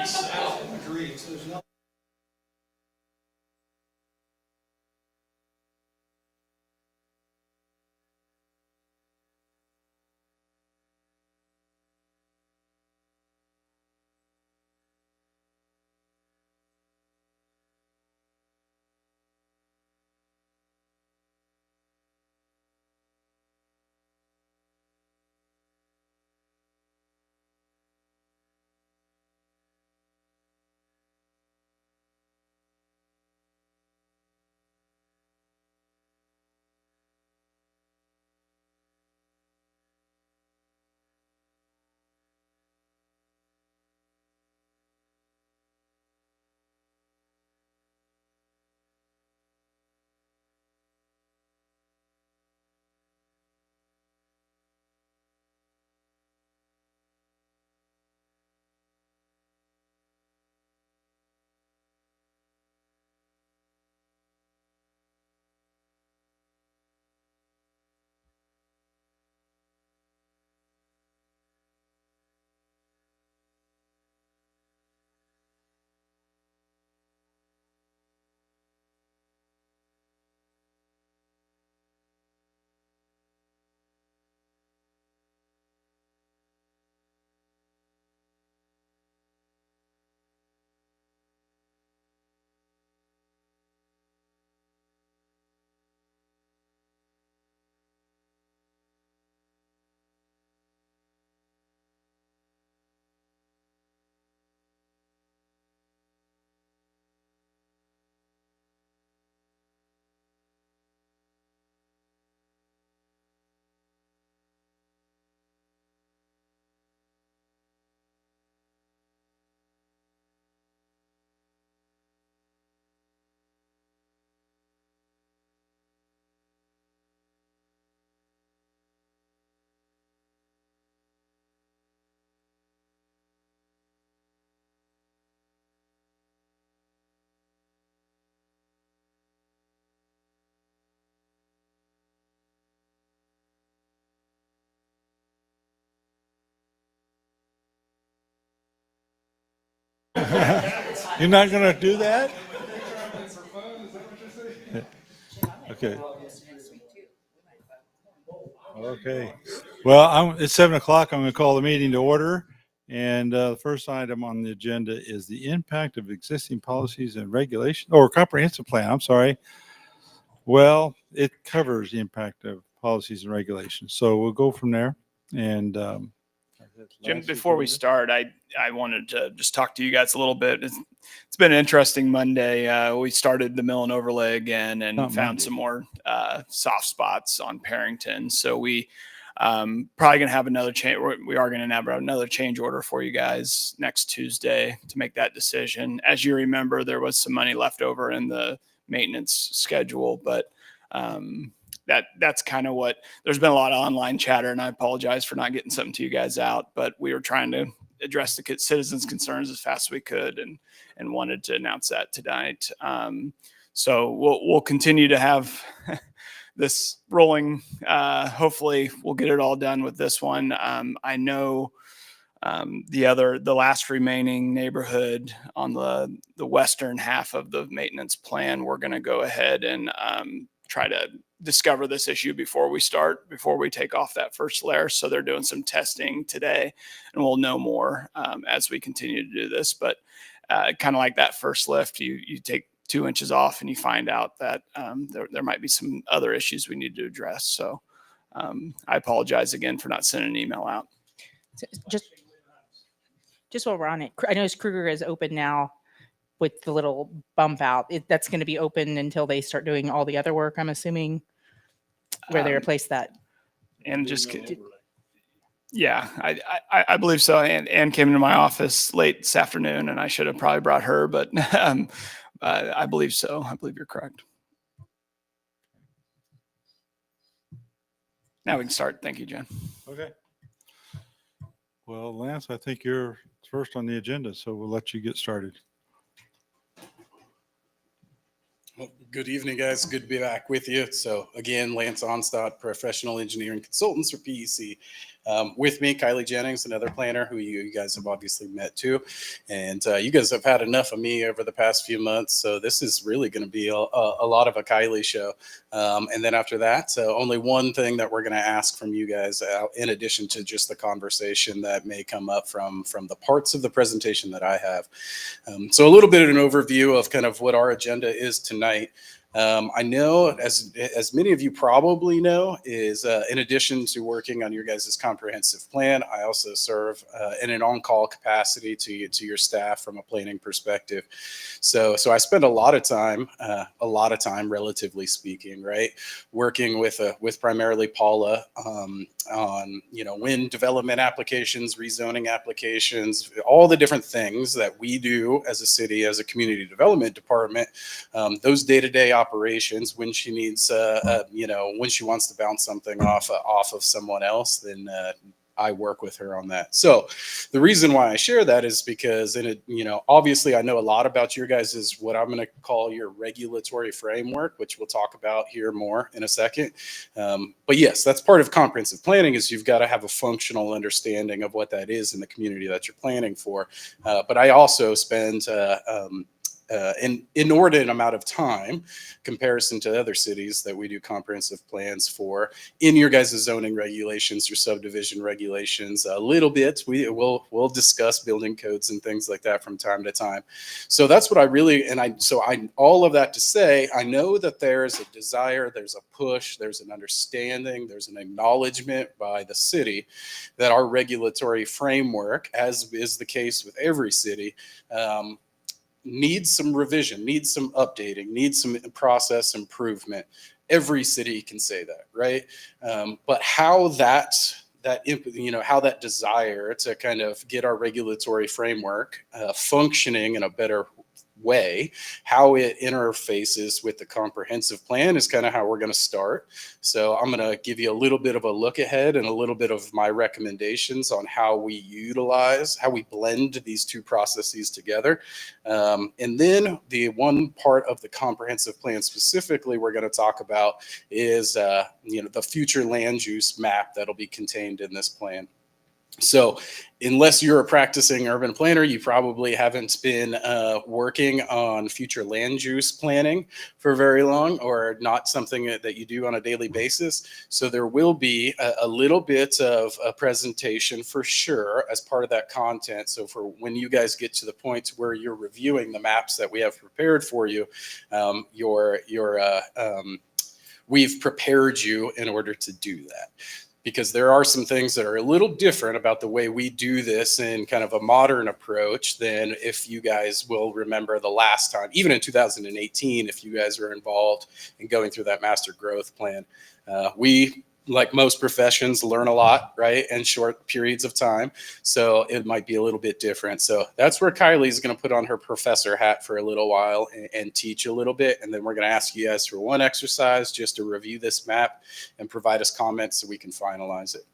Agreed. So there's no. You're not going to do that? Okay. Okay. Well, it's 7 o'clock. I'm going to call the meeting to order. And the first item on the agenda is the impact of existing policies and regulation, or comprehensive plan. I'm sorry. Well, it covers the impact of policies and regulations. So we'll go from there. And Jim, before we start, I wanted to just talk to you guys a little bit. It's been an interesting Monday. We started the mill and overlay again and found some more soft spots on Parrington. So we probably going to have another change. We are going to have another change order for you guys next Tuesday to make that decision. As you remember, there was some money left over in the maintenance schedule, but that's kind of what there's been a lot of online chatter, and I apologize for not getting something to you guys out, but we were trying to address the citizens' concerns as fast as we could and wanted to announce that tonight. So we'll continue to have this rolling. Hopefully we'll get it all done with this one. I know the last remaining neighborhood on the western half of the maintenance plan, we're going to go ahead and try to discover this issue before we take off that first layer. So they're doing some testing today, and we'll know more as we continue to do this. But kind of like that first lift, you take 2 inches off and you find out that there might be some other issues we need to address. So I apologize again for not sending an email out. Just while we're on it, I notice Kruger is open now with the little bump out. That's going to be open until they start doing all the other work, I'm assuming, where they replace that. And just, yeah, I believe so. Ann came into my office late this afternoon, and I should have probably brought her, but I believe so. I believe you're correct. Now we can start. Thank you, Jen. Okay. Well, Lance, I think you're first on the agenda, so we'll let you get started. Good evening, guys. Good to be back with you. So again, Lance Onstad, Professional Engineering Consultants for PEC. With me, Kylie Jennings, another planner who you guys have obviously met too. And you guys have had enough of me over the past few months. So this is really going to be a lot of a Kylie show. And then after that, so only one thing that we're going to ask from you guys, in addition to just the conversation that may come up from the parts of the presentation that I have. So a little bit of an overview of kind of what our agenda is tonight. I know, as many of you probably know, is in addition to working on your guys' comprehensive plan, I also serve in an on-call capacity to your staff from a planning perspective. So I spend a lot of time, relatively speaking, right, working with primarily Paula on wind development applications, rezoning applications, all the different things that we do as a city, as a community development department, those day-to-day operations. When she needs, when she wants to bounce something off of someone else, then I work with her on that. So the reason why I share that is because obviously I know a lot about your guys' what I'm going to call your regulatory framework, which we'll talk about here more in a second. But yes, that's part of comprehensive planning, is you've got to have a functional understanding of what that is in the community that you're planning for. But I also spend an inordinate amount of time, comparison to other cities that we do comprehensive plans for, in your guys' zoning regulations, your subdivision regulations, a little bit. We'll discuss building codes and things like that from time to time. So that's what I really, all of that to say, I know that there's a desire, there's a push, there's an understanding, there's an acknowledgement by the city that our regulatory framework, as is the case with every city, needs some revision, needs some updating, needs some process improvement. Every city can say that, right? But how that desire to kind of get our regulatory framework functioning in a better way, how it interfaces with the comprehensive plan is kind of how we're going to start. So I'm going to give you a little bit of a look ahead and a little bit of my recommendations on how we blend these two processes together. And then the one part of the comprehensive plan specifically we're going to talk about is the future land use map that'll be contained in this plan. So unless you're a practicing urban planner, you probably haven't been working on future land use planning for very long, or not something that you do on a daily basis. So there will be a little bit of a presentation for sure as part of that content. So for when you guys get to the point where you're reviewing the maps that we have prepared for you, we've prepared you in order to do that. Because there are some things that are a little different about the way we do this in kind of a modern approach than if you guys will remember the last time, even in 2018, if you guys were involved in going through that master growth plan. We, like most professions, learn a lot, right, in short periods of time. So it might be a little bit different. So that's where Kylie's going to put on her professor hat for a little while and teach a little bit. And then we're going to ask you guys for one exercise just to review this map and provide us comments so we can finalize it.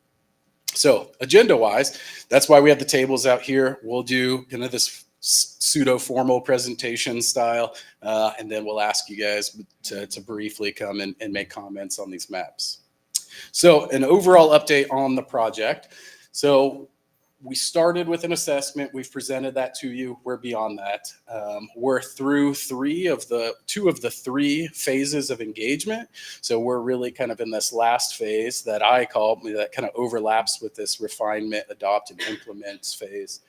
So agenda-wise, that's why we have the tables out here. We'll do kind of this pseudo-formal presentation style, and then we'll ask you guys to briefly come and make comments on these maps. So an overall update on the project. So we started with an assessment. We've presented that to you. We're beyond that. We're through two of the three phases of engagement. So we're really kind of in this last phase that I call, that kind of overlaps with this refinement, adopt, and implement phase.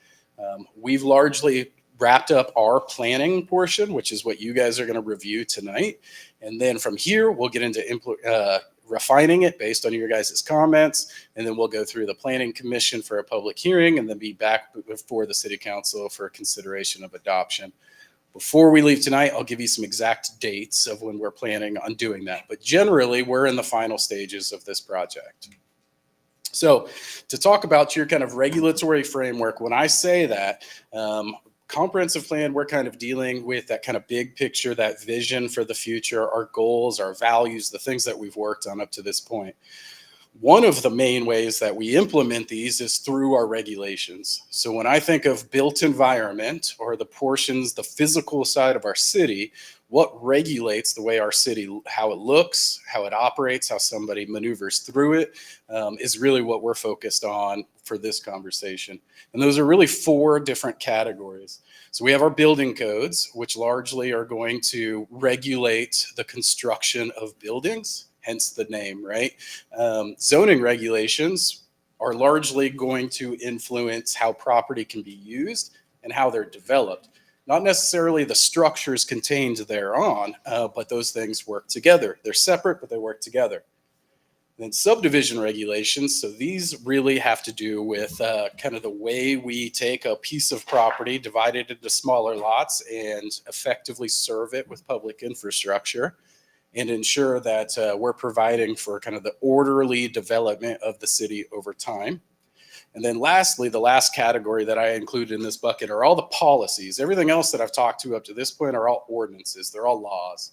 We've largely wrapped up our planning portion, which is what you guys are going to review tonight. And then from here, we'll get into refining it based on your guys' comments, and then we'll go through the planning commission for a public hearing, and then be back before the city council for consideration of adoption. Before we leave tonight, I'll give you some exact dates of when we're planning on doing that, but generally we're in the final stages of this project. So to talk about your kind of regulatory framework, when I say that, comprehensive plan, we're kind of dealing with that kind of big picture, that vision for the future, our goals, our values, the things that we've worked on up to this point. One of the main ways that we implement these is through our regulations. So when I think of built environment, or the portions, the physical side of our city, what regulates the way our city, how it looks, how it operates, how somebody maneuvers through it, is really what we're focused on for this conversation. And those are really 4 different categories. So we have our building codes, which largely are going to regulate the construction of buildings, hence the name, right? Zoning regulations are largely going to influence how property can be used and how they're developed. Not necessarily the structures contained thereon, but those things work together. They're separate, but they work together. And then subdivision regulations, so these really have to do with kind of the way we take a piece of property, divide it into smaller lots, and effectively serve it with public infrastructure and ensure that we're providing for kind of the orderly development of the city over time. And then lastly, the last category that I included in this bucket are all the policies. Everything else that I've talked to up to this point are all ordinances. They're all laws.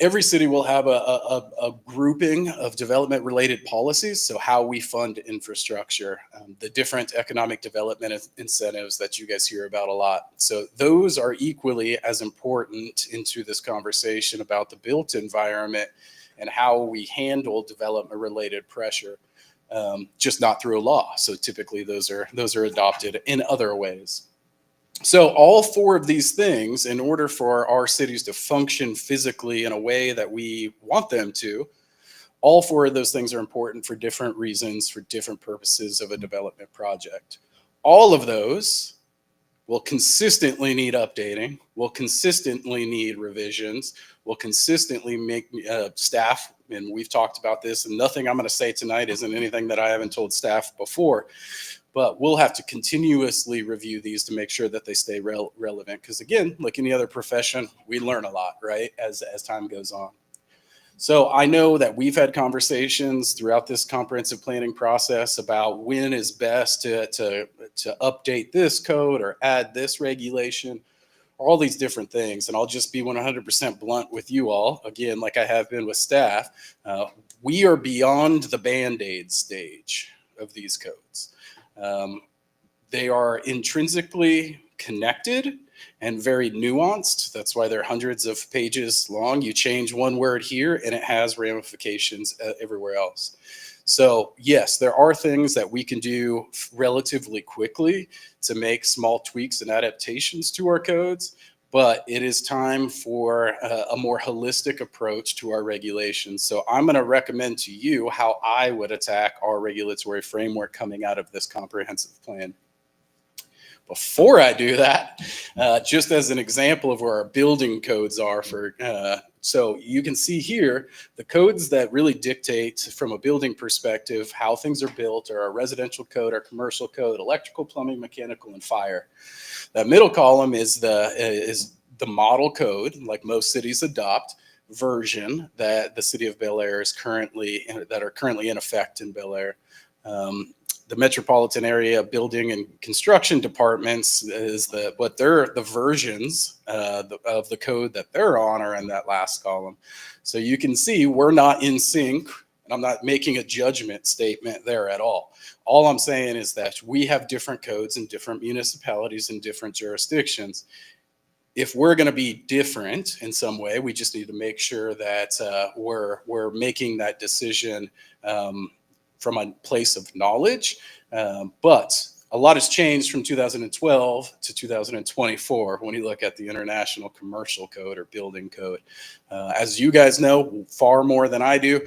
Every city will have a grouping of development related policies. So how we fund infrastructure, the different economic development incentives that you guys hear about a lot. So those are equally as important into this conversation about the built environment and how we handle development related pressure. Just not through a law. So typically those are adopted in other ways. So all 4 of these things, in order for our cities to function physically in a way that we want them to, all 4 of those things are important for different reasons, for different purposes of a development project. All of those will consistently need updating, will consistently need revisions, will consistently make staff, and we've talked about this, and nothing I'm going to say tonight isn't anything that I haven't told staff before, but we'll have to continuously review these to make sure that they stay relevant. Because again, like any other profession, we learn a lot, right, as time goes on. So I know that we've had conversations throughout this comprehensive planning process about when is best to update this code or add this regulation, all these different things. And I'll just be 100% blunt with you all, again, like I have been with staff. We are beyond the Band-Aid stage of these codes. They are intrinsically connected and very nuanced. That's why they're hundreds of pages long. You change one word here and it has ramifications everywhere else. So yes, there are things that we can do relatively quickly to make small tweaks and adaptations to our codes, but it is time for a more holistic approach to our regulations. So I'm going to recommend to you how I would attack our regulatory framework coming out of this comprehensive plan. Before I do that, just as an example of where our building codes are so you can see here, the codes that really dictate from a building perspective how things are built are our residential code, our commercial code, electrical, plumbing, mechanical, and fire. That middle column is the model code, like most cities adopt, version that the city of Bel Aire is currently in effect in Bel Aire. The metropolitan area building and construction departments is the versions of the code that they're on are in that last column. So you can see we're not in sync, and I'm not making a judgment statement there at all. All I'm saying is that we have different codes in different municipalities and different jurisdictions. If we're going to be different in some way, we just need to make sure that we're making that decision from a place of knowledge, but a lot has changed from 2012 to 2024 when you look at the International Commercial Code or Building Code. As you guys know far more than I do,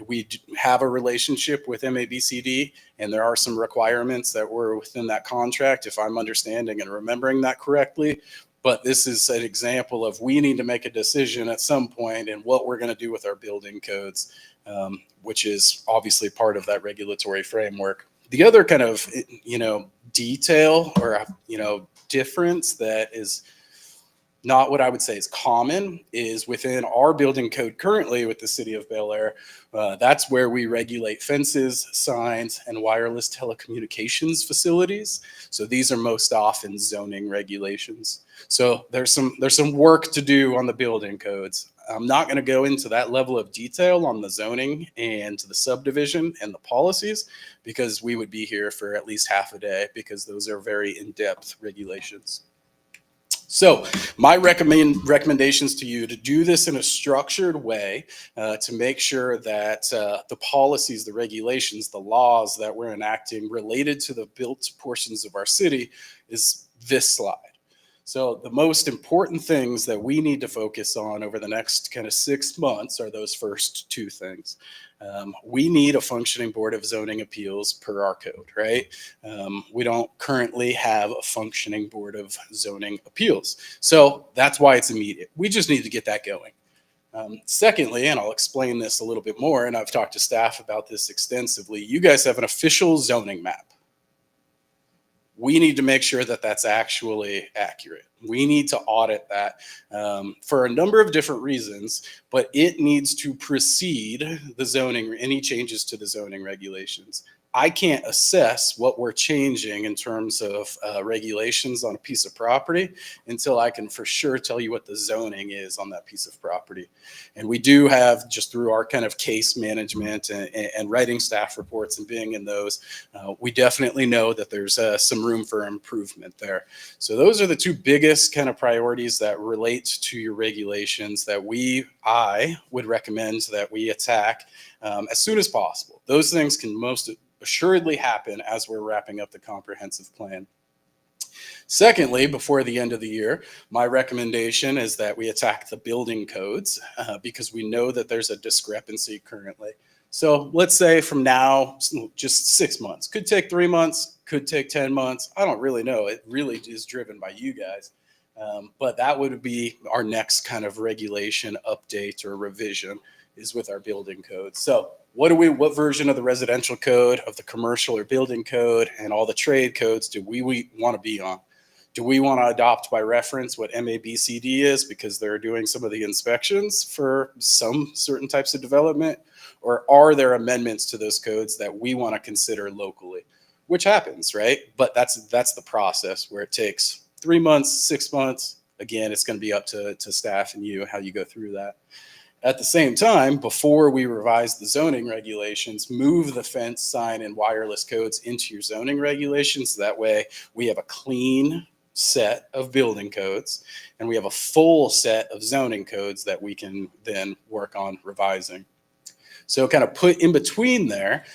we have a relationship with MABCD, and there are some requirements that were within that contract, if I'm understanding and remembering that correctly. But this is an example of we need to make a decision at some point in what we're going to do with our building codes, which is obviously part of that regulatory framework. The other kind of, detail or, difference that is not what I would say is common is within our building code currently with the city of Bel Aire. That's where we regulate fences, signs, and wireless telecommunications facilities. So these are most often zoning regulations. So there's some work to do on the building codes. I'm not going to go into that level of detail on the zoning and the subdivision and the policies because we would be here for at least half a day because those are very in-depth regulations. So my recommendations to you to do this in a structured way to make sure that the policies, the regulations, the laws that we're enacting related to the built portions of our city is this slide. So the most important things that we need to focus on over the next kind of 6 months are those first two things. We need a functioning Board of Zoning Appeals per our code, right? We don't currently have a functioning Board of Zoning Appeals. So that's why it's immediate. We just need to get that going. Secondly, and I'll explain this a little bit more, and I've talked to staff about this extensively, you guys have an official zoning map. We need to make sure that that's actually accurate. We need to audit that for a number of different reasons, but it needs to precede the zoning, any changes to the zoning regulations. I can't assess what we're changing in terms of regulations on a piece of property until I can for sure tell you what the zoning is on that piece of property. And we do have, just through our kind of case management and writing staff reports and being in those, we definitely know that there's some room for improvement there. So those are the two biggest kind of priorities that relate to your regulations that I would recommend that we attack as soon as possible. Those things can most assuredly happen as we're wrapping up the comprehensive plan. Secondly, before the end of the year, my recommendation is that we attack the building codes because we know that there's a discrepancy currently. So let's say from now, just 6 months, could take 3 months, could take 10 months. I don't really know. It really is driven by you guys. But that would be our next kind of regulation update or revision is with our building code. So what version of the residential code, of the commercial or building code, and all the trade codes do we want to be on? Do we want to adopt by reference what MABCD is because they're doing some of the inspections for some certain types of development? Or are there amendments to those codes that we want to consider locally? Which happens, right? But that's the process where it takes 3 months, 6 months. Again, it's going to be up to staff and you how you go through that. At the same time, before we revise the zoning regulations, move the fence, sign, and wireless codes into your zoning regulations. That way we have a clean set of building codes and we have a full set of zoning codes that we can then work on revising. So kind of put in between there,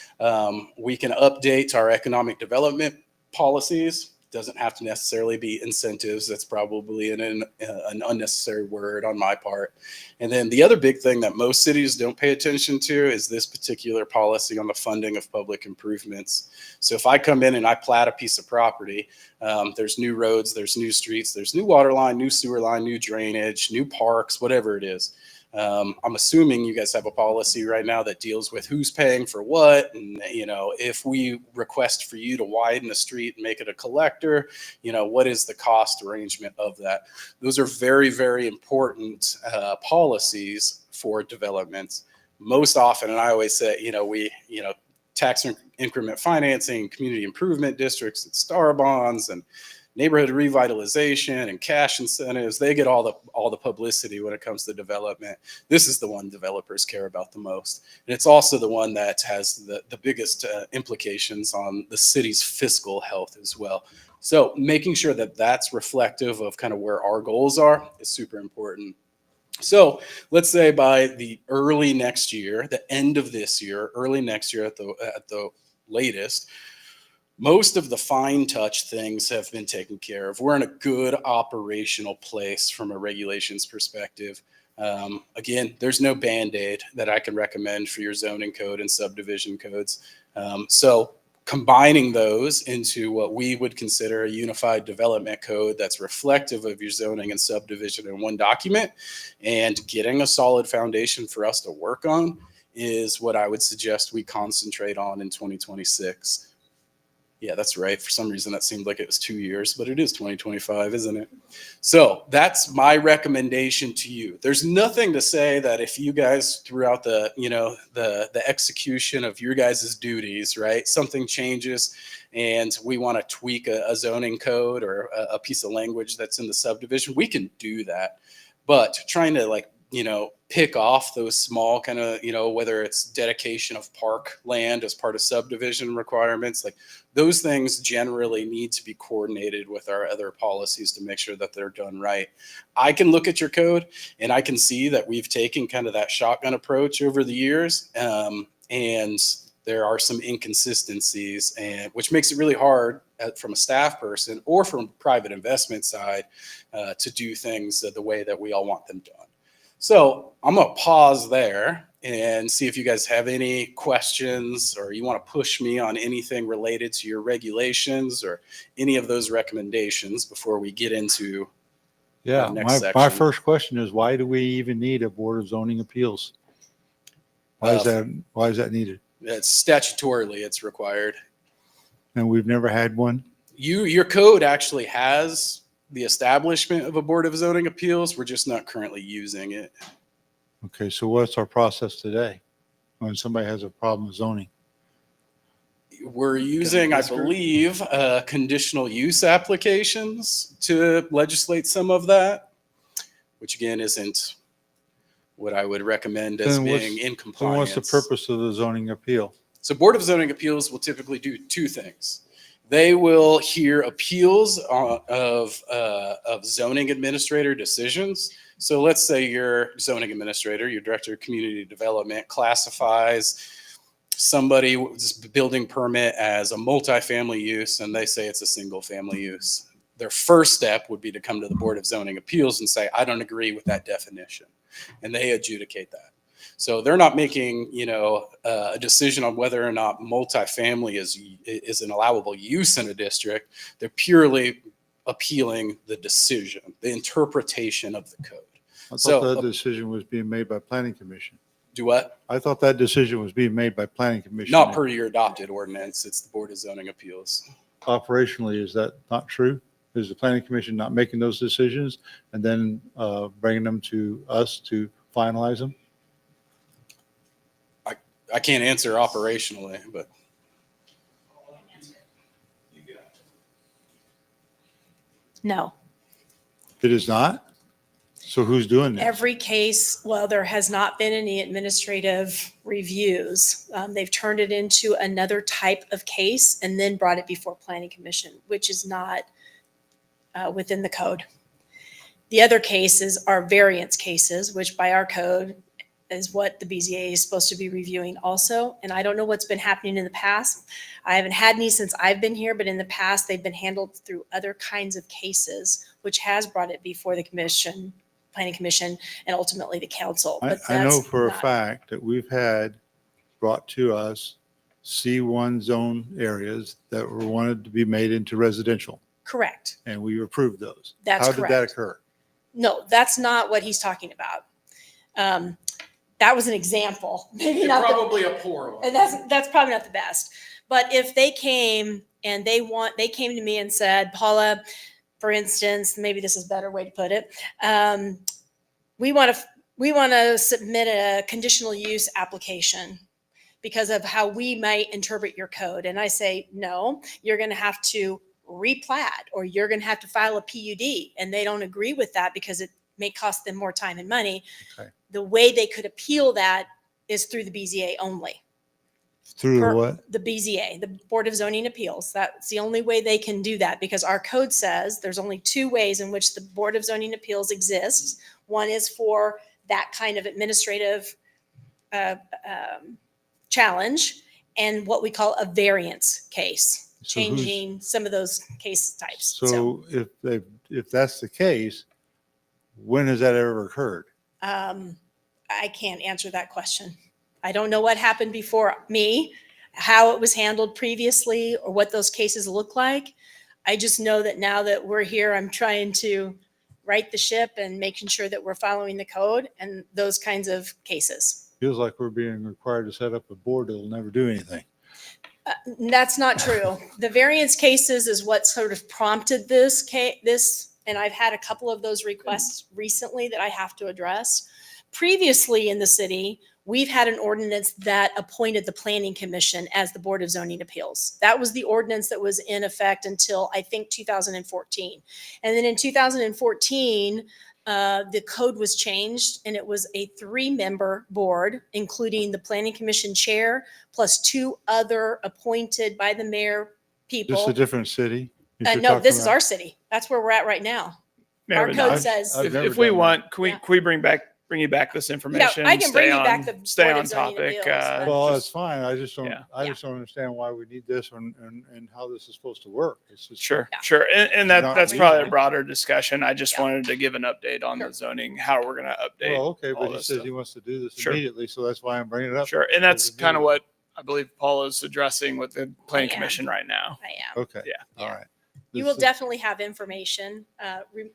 we can update our economic development policies. Doesn't have to necessarily be incentives. That's probably an unnecessary word on my part. And then the other big thing that most cities don't pay attention to is this particular policy on the funding of public improvements. So if I come in and I plat a piece of property, there's new roads, there's new streets, there's new water line, new sewer line, new drainage, new parks, whatever it is. I'm assuming you guys have a policy right now that deals with who's paying for what. And, if we request for you to widen the street and make it a collector, what is the cost arrangement of that? Those are very, very important policies for developments. Most often, and I always say, tax increment financing, community improvement districts and star bonds and neighborhood revitalization and cash incentives, they get all the publicity when it comes to development. This is the one developers care about the most. And it's also the one that has the biggest implications on the city's fiscal health as well. So making sure that that's reflective of kind of where our goals are is super important. So let's say by the early next year, the end of this year, early next year at the latest, most of the fine touch things have been taken care of. We're in a good operational place from a regulations perspective. Again, there's no Band-Aid that I can recommend for your zoning code and subdivision codes. So combining those into what we would consider a unified development code that's reflective of your zoning and subdivision in one document and getting a solid foundation for us to work on is what I would suggest we concentrate on in 2026. Yeah, that's right. For some reason, that seemed like it was 2 years, but it is 2025, isn't it? So that's my recommendation to you. There's nothing to say that if you guys throughout the execution of your guys' duties, right, something changes and we want to tweak a zoning code or a piece of language that's in the subdivision, we can do that. But trying to pick off those small kind of, whether it's dedication of park land as part of subdivision requirements, like those things generally need to be coordinated with our other policies to make sure that they're done right. I can look at your code and I can see that we've taken kind of that shotgun approach over the years. And there are some inconsistencies, and which makes it really hard from a staff person or from private investment side to do things the way that we all want them done. So I'm going to pause there and see if you guys have any questions or you want to push me on anything related to your regulations or any of those recommendations before we get into Yeah, next my section. first question is, why do we even need a Board of Zoning Appeals? Why is that needed? It's statutorily, it's required. And we've never had one? Your code actually has the establishment of a Board of Zoning Appeals. We're just not currently using it. Okay, so what's our process today when somebody has a problem with zoning? We're using, I believe, conditional use applications to legislate some of that, which again isn't what I would recommend as Then being in So compliance. what's the purpose of the zoning appeal? So Board of Zoning Appeals will typically do two things. They will hear appeals of zoning administrator decisions. So let's say your zoning administrator, your director of community development, classifies somebody's building permit as a multifamily use, and they say it's a single family use. Their first step would be to come to the Board of Zoning Appeals and say, I don't agree with that definition. And they adjudicate that. So they're not making, a decision on whether or not multifamily is an allowable use in a district. They're purely appealing the decision, the interpretation of the code. I thought that decision was being made by Planning Commission. Do what? I thought that decision was being made by Planning Commission. Not per your adopted ordinance. It's the Board of Zoning Appeals. Operationally, is that not true? Is the Planning Commission not making those decisions and then bringing them to us to finalize them? I can't answer operationally, but No. It is not? So who's doing that? Every case, well, there has not been any administrative reviews. They've turned it into another type of case and then brought it before Planning Commission, which is not within the code. The other cases are variance cases, which by our code is what the BZA is supposed to be reviewing also. And I don't know what's been happening in the past. I haven't had any since I've been here, but in the past, they've been handled through other kinds of cases, which has brought it before the commission, Planning Commission, and ultimately the council. But I know that's for a not- fact that we've had brought to us C1 zone areas that were wanted to be made into residential, Correct. and we approved those. That's How did that correct. occur? No, that's not what he's talking about. That was an example, maybe not the probably a poor one. and that's probably not the best. But if they came and they came to me and said, Paula, for instance, maybe this is a better way to put it. We want to submit a conditional use application because of how we might interpret your code. And I say, no, you're going to have to replat or you're going to have to file a PUD. And they don't agree with that because it may cost them more time and money. Okay. The way they could appeal that is through the BZA only. Through Per- what? The BZA, the Board of Zoning Appeals. That's the only way they can do that because our code says there's only two ways in which the Board of Zoning Appeals exists. One is for that kind of administrative challenge and what we call a variance case, So who's- changing some of those case types. So if that's the case, when has that ever occurred? I can't answer that question. I don't know what happened before me, how it was handled previously, or what those cases look like. I just know that now that we're here, I'm trying to right the ship and making sure that we're following the code and those kinds of cases. Feels like we're being required to set up a board that'll never do anything. That's not true. The variance cases is what sort of prompted this case, and I've had a couple of those requests recently that I have to address. Previously in the city, we've had an ordinance that appointed the Planning Commission as the Board of Zoning Appeals. That was the ordinance that was in effect until I think 2014. And then in 2014, the code was changed and it was a 3-member board, including the planning commission chair plus 2 other appointed by the mayor people. Just a different city? No, this is our city. That's where we're at right now. Mayor, Our but code I've- says, I've never if we done that. want, can Yeah. we bring you back this information? I can bring Stay you back on- the stay Board of on Zoning topic. Appeals. Well, that's just- fine. I just don't, yeah. I just don't understand why we need this and how this is supposed to work. It's just. Sure, Yeah. sure. And Not that's me. probably a broader discussion. I just Yeah. wanted to give an update on Sure. the zoning, how we're going to update. Well, okay, all but he this says stuff. he wants to do this Sure. immediately, so that's why I'm bringing it up. Sure. And that's Because kind of immediately. what I believe Paul is addressing with the planning am. commission right now. I am. Okay. Yeah. All right. You This will is- definitely have information,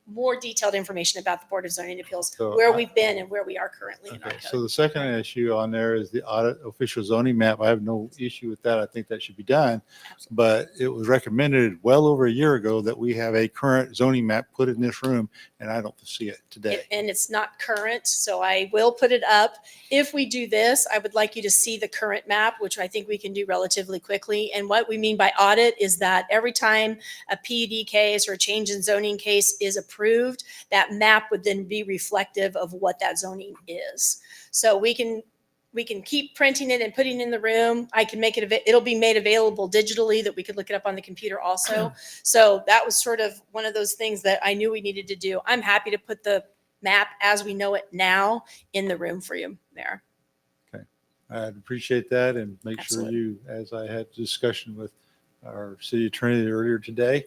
more detailed information about the Board of Zoning Appeals, So where I- we've been and where we are currently in our Okay, so code. the second issue on there is the audit official zoning map. I have no issue with that. I think that should be done. Absolutely. But it was recommended well over a year ago that we have a current zoning map put in this room, and I don't see it today. And it's not current, so I will put it up. If we do this, I would like you to see the current map, which I think we can do relatively quickly. And what we mean by audit is that every time a PUD case or a change in zoning case is approved, that map would then be reflective of what that zoning is. So we can keep printing it and putting it in the room. I can make it, it'll be made available digitally that we could look it up on the computer also. So that was sort of one of those things that I knew we needed to do. I'm happy to put the map as we know it now in the room for you, Mayor. I'd appreciate that and make sure Absolutely. you, as I had discussion with our city attorney earlier today,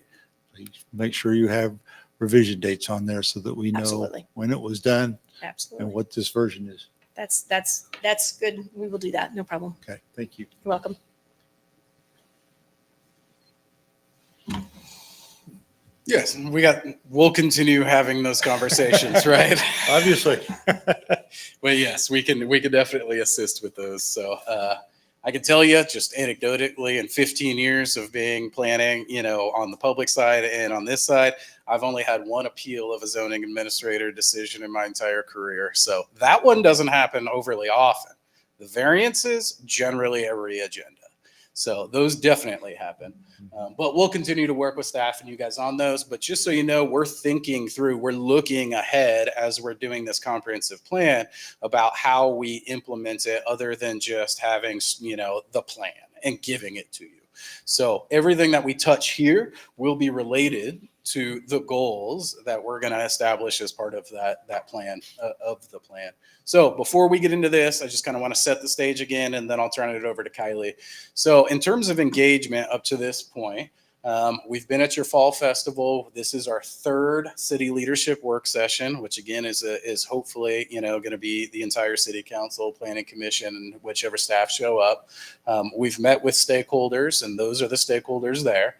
please make sure you have revision dates on there so that we know Absolutely. when it was done and Absolutely. what this version is. That's good. We will do that. No problem. Okay, thank you. You're welcome. Yes, we'll continue having those conversations, right? Obviously. But yes, we can definitely assist with those. So I can tell you just anecdotally, in 15 years of being planning, on the public side and on this side, I've only had one appeal of a zoning administrator decision in my entire career. So that one doesn't happen overly often. The variances, generally every agenda. So those definitely happen. But we'll continue to work with staff and you guys on those. But just so you know, we're thinking through, we're looking ahead as we're doing this comprehensive plan about how we implement it other than just having, the plan and giving it to you. So everything that we touch here will be related to the goals that we're going to establish as part of that plan, of the plan. So before we get into this, I just kind of want to set the stage again, and then I'll turn it over to Kylie. So in terms of engagement up to this point, we've been at your fall festival. This is our 3rd city leadership work session, which again is hopefully, going to be the entire city council, planning commission, and whichever staff show up. We've met with stakeholders, and those are the stakeholders there.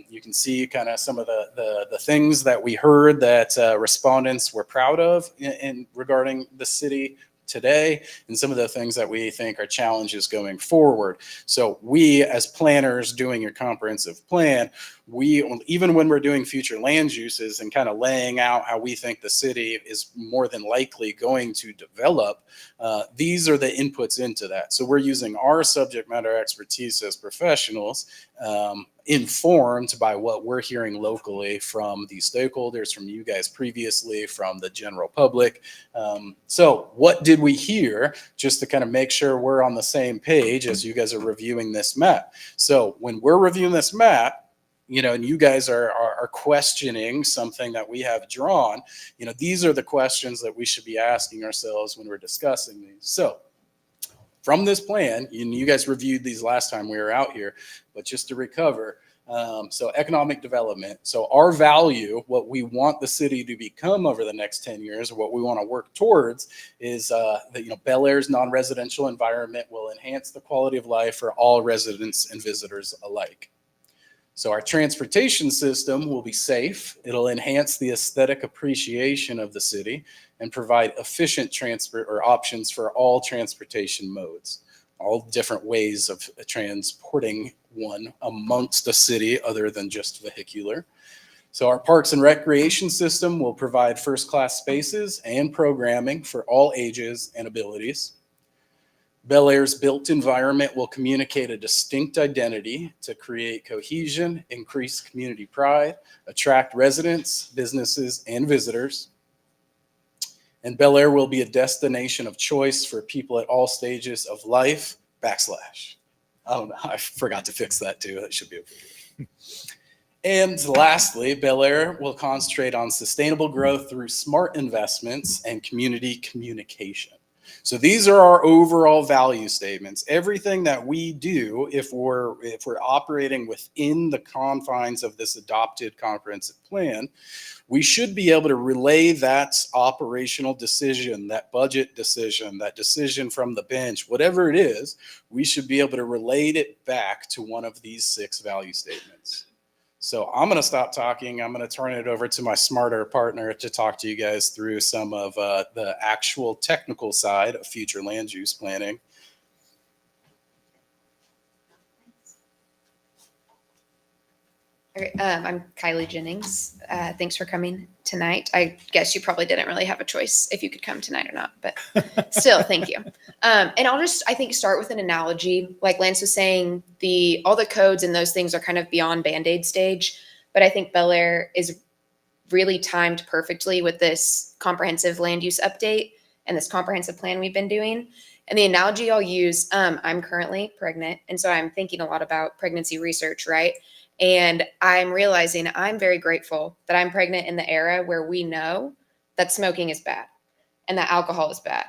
You can see kind of some of the things that we heard that respondents were proud of in regarding the city today, and some of the things that we think are challenges going forward. So we, as planners doing your comprehensive plan, even when we're doing future land uses and kind of laying out how we think the city is more than likely going to develop, these are the inputs into that. So we're using our subject matter expertise as professionals, informed by what we're hearing locally from these stakeholders, from you guys previously, from the general public. So what did we hear, just to kind of make sure we're on the same page as you guys are reviewing this map? So when we're reviewing this map, and you guys are questioning something that we have drawn, these are the questions that we should be asking ourselves when we're discussing these. So from this plan, you guys reviewed these last time we were out here, but just to recover, so economic development. So our value, what we want the city to become over the next 10 years, or what we want to work towards, is that Bel Aire's non-residential environment will enhance the quality of life for all residents and visitors alike. So our transportation system will be safe. It'll enhance the aesthetic appreciation of the city and provide efficient transport or options for all transportation modes, all different ways of transporting one amongst a city other than just vehicular. So our parks and recreation system will provide first-class spaces and programming for all ages and abilities. Bel Aire's built environment will communicate a distinct identity to create cohesion, increase community pride, attract residents, businesses, and visitors. And Bel Aire will be a destination of choice for people at all stages of life, / Oh, no, I forgot to fix that too. That should be okay. And lastly, Bel Aire will concentrate on sustainable growth through smart investments and community communication. So these are our overall value statements. Everything that we do, if we're operating within the confines of this adopted comprehensive plan, we should be able to relay that operational decision, that budget decision, that decision from the bench, whatever it is, we should be able to relate it back to one of these 6 value statements. So I'm going to stop talking. I'm going to turn it over to my smarter partner to talk to you guys through some of the actual technical side of future land use planning. All right, I'm Kylie Jennings. Thanks for coming tonight. I guess you probably didn't really have a choice if you could come tonight or not, but still, thank you. And I'll just, I think, start with an analogy. Like Lance was saying, all the codes and those things are kind of beyond Band-Aid stage, but I think Bel Aire is really timed perfectly with this comprehensive land use update and this comprehensive plan we've been doing. And the analogy I'll use, I'm currently pregnant, and so I'm thinking a lot about pregnancy research, right? And I'm realizing I'm very grateful that I'm pregnant in the era where we know that smoking is bad and that alcohol is bad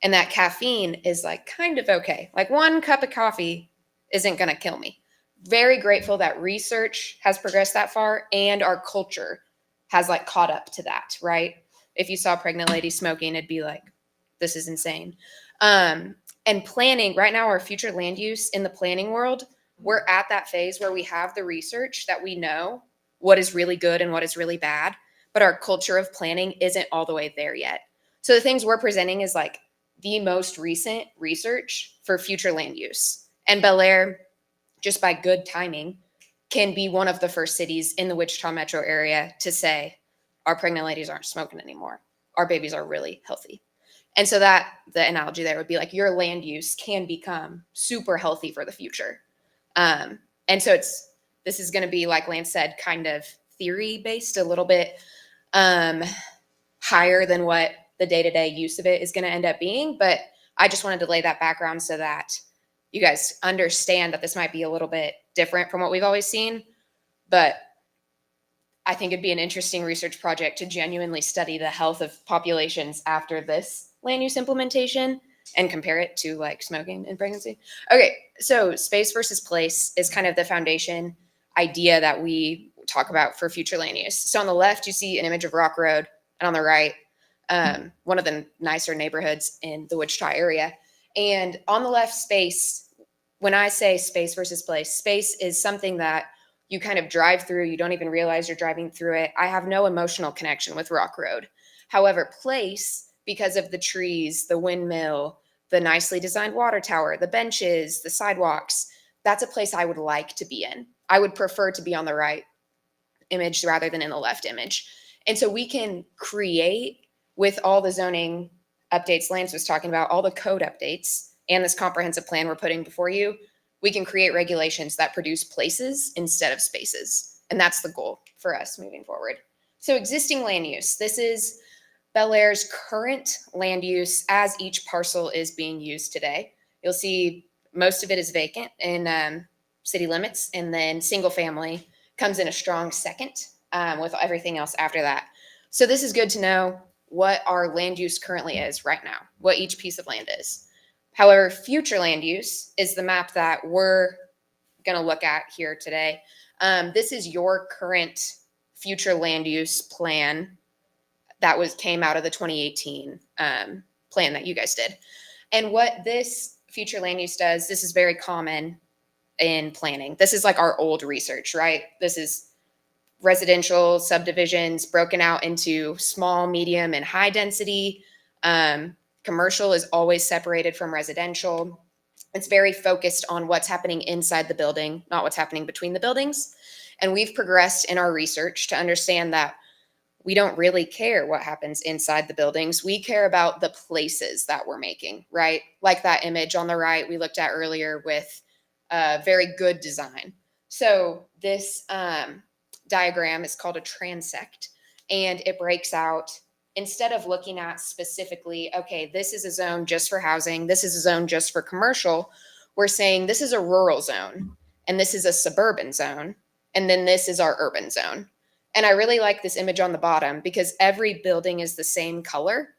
and that caffeine is like kind of okay. Like 1 cup of coffee isn't going to kill me. Very grateful that research has progressed that far and our culture has like caught up to that, right? If you saw a pregnant lady smoking, it'd be like, this is insane. And planning right now, our future land use in the planning world, we're at that phase where we have the research that we know what is really good and what is really bad, but our culture of planning isn't all the way there yet. So the things we're presenting is like the most recent research for future land use. And Bel Aire, just by good timing, can be one of the first cities in the Wichita metro area to say, our pregnant ladies aren't smoking anymore. Our babies are really healthy. And so that the analogy there would be like your land use can become super healthy for the future. And so this is going to be, like Lance said, kind of theory based, a little bit higher than what the day-to-day use of it is going to end up being. But I just wanted to lay that background so that you guys understand that this might be a little bit different from what we've always seen. But I think it'd be an interesting research project to genuinely study the health of populations after this land use implementation and compare it to like smoking and pregnancy. Okay, so space versus place is kind of the foundation idea that we talk about for future land use. So on the left, you see an image of Rock Road, and on the right, one of the nicer neighborhoods in the Wichita area. And on the left, space, when I say space versus place, space is something that you kind of drive through, you don't even realize you're driving through it. I have no emotional connection with Rock Road. However, place, because of the trees, the windmill, the nicely designed water tower, the benches, the sidewalks, that's a place I would like to be in. I would prefer to be on the right image rather than in the left image. And so we can create, with all the zoning updates Lance was talking about, all the code updates and this comprehensive plan we're putting before you, we can create regulations that produce places instead of spaces. And that's the goal for us moving forward. So existing land use, this is Bel Aire's current land use as each parcel is being used today. You'll see most of it is vacant in city limits, and then single family comes in a strong second with everything else after that. So this is good to know what our land use currently is right now, what each piece of land is. However, future land use is the map that we're going to look at here today. This is your current future land use plan that came out of the 2018 plan that you guys did. And what this future land use does, this is very common in planning. This is like our old research, right? This is residential subdivisions broken out into small, medium, and high density. Commercial is always separated from residential. It's very focused on what's happening inside the building, not what's happening between the buildings. And we've progressed in our research to understand that we don't really care what happens inside the buildings. We care about the places that we're making, right? Like that image on the right we looked at earlier with very good design. So this diagram is called a transect, and it breaks out instead of looking at specifically, okay, this is a zone just for housing, this is a zone just for commercial, we're saying this is a rural zone and this is a suburban zone, and then this is our urban zone. And I really like this image on the bottom because every building is the same color,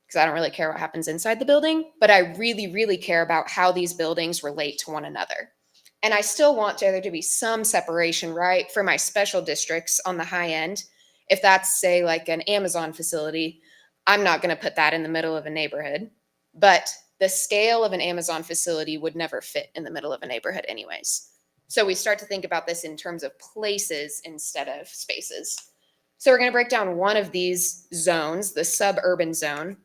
because I don't really care what happens inside the building, but I really, really care about how these buildings relate to one another. And I still want there to be some separation, right? For my special districts on the high end, if that's, say, like an Amazon facility, I'm not going to put that in the middle of a neighborhood. But the scale of an Amazon facility would never fit in the middle of a neighborhood anyways. So we start to think about this in terms of places instead of spaces. So we're going to break down one of these zones, the suburban zone.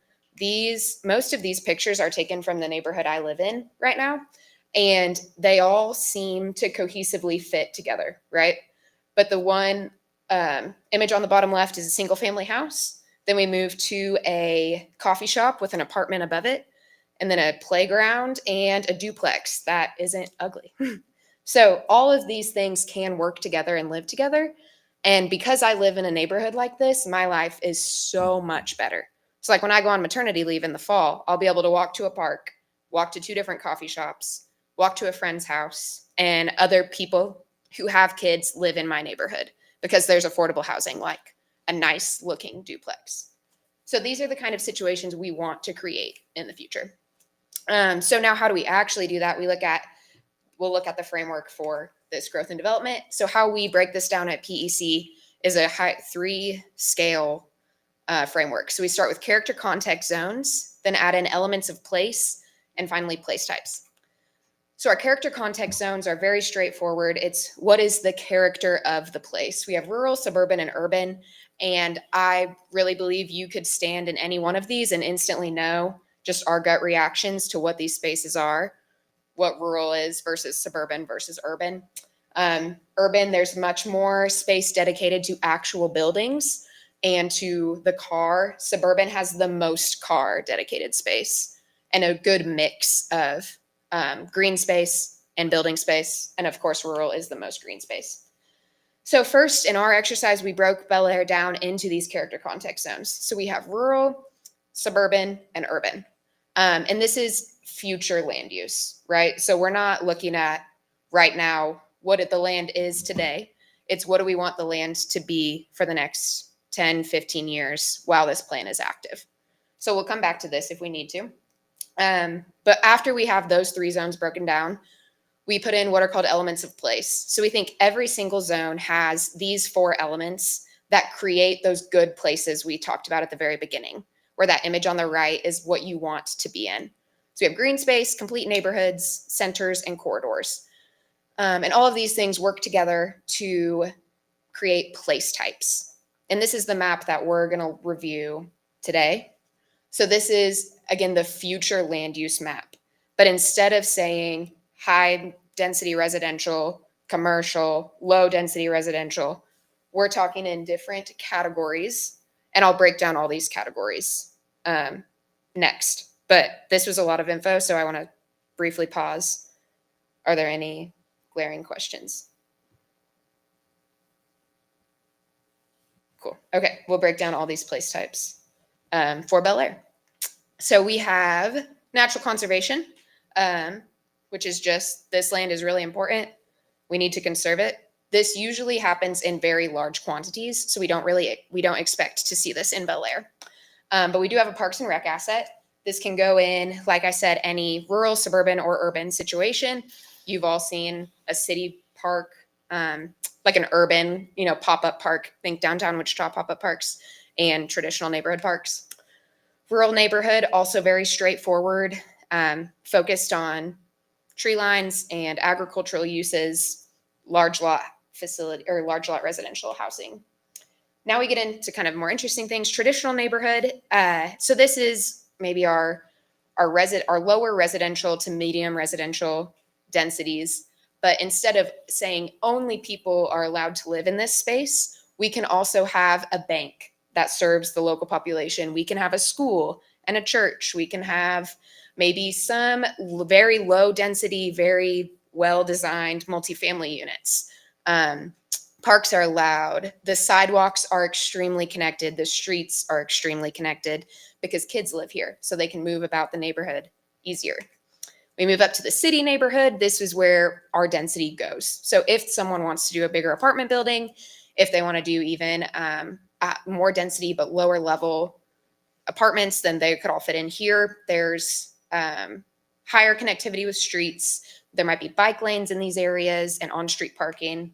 Most of these pictures are taken from the neighborhood I live in right now, and they all seem to cohesively fit together, right? But the one image on the bottom left is a single family house. Then we move to a coffee shop with an apartment above it, and then a playground and a duplex that isn't ugly. So all of these things can work together and live together. And because I live in a neighborhood like this, my life is so much better. So like when I go on maternity leave in the fall, I'll be able to walk to a park, walk to 2 different coffee shops, walk to a friend's house, and other people who have kids live in my neighborhood because there's affordable housing, like a nice looking duplex. So these are the kind of situations we want to create in the future. So now how do we actually do that? We'll look at the framework for this growth and development. So how we break this down at PEC is a 3-scale framework. So we start with character context zones, then add in elements of place, and finally place types. So our character context zones are very straightforward. It's what is the character of the place. We have rural, suburban, and urban. And I really believe you could stand in any one of these and instantly know just our gut reactions to what these spaces are, what rural is versus suburban versus urban. Urban, there's much more space dedicated to actual buildings and to the car. Suburban has the most car dedicated space and a good mix of green space and building space. And of course, rural is the most green space. So first in our exercise, we broke Bel Aire down into these character context zones. So we have rural, suburban, and urban. And this is future land use, right? So we're not looking at right now what the land is today. It's what do we want the land to be for the next 10, 15 years while this plan is active. So we'll come back to this if we need to. But after we have those 3 zones broken down, we put in what are called elements of place. So we think every single zone has these 4 elements that create those good places we talked about at the very beginning, where that image on the right is what you want to be in. So we have green space, complete neighborhoods, centers, and corridors. And all of these things work together to create place types. And this is the map that we're going to review today. So this is, again, the future land use map. But instead of saying high density residential, commercial, low density residential, we're talking in different categories. And I'll break down all these categories next. But this was a lot of info, so I want to briefly pause. Are there any glaring questions? Cool. Okay, we'll break down all these place types for Bel Aire. So we have natural conservation, which is just this land is really important. We need to conserve it. This usually happens in very large quantities, so we don't expect to see this in Bel Aire. But we do have a Parks and Rec asset. This can go in, like I said, any rural, suburban, or urban situation. You've all seen a city park, like an urban, pop-up park. Think downtown Wichita pop-up parks and traditional neighborhood parks. Rural neighborhood, also very straightforward, focused on tree lines and agricultural uses, large lot facility or large lot residential housing. Now we get into kind of more interesting things. Traditional neighborhood. So this is maybe our lower residential to medium residential densities. But instead of saying only people are allowed to live in this space, we can also have a bank that serves the local population. We can have a school and a church. We can have maybe some very low density, very well-designed multifamily units. Parks are allowed. The sidewalks are extremely connected. The streets are extremely connected because kids live here, so they can move about the neighborhood easier. We move up to the city neighborhood. This is where our density goes. So if someone wants to do a bigger apartment building, if they want to do even more density but lower level apartments, then they could all fit in here. There's higher connectivity with streets. There might be bike lanes in these areas and on-street parking.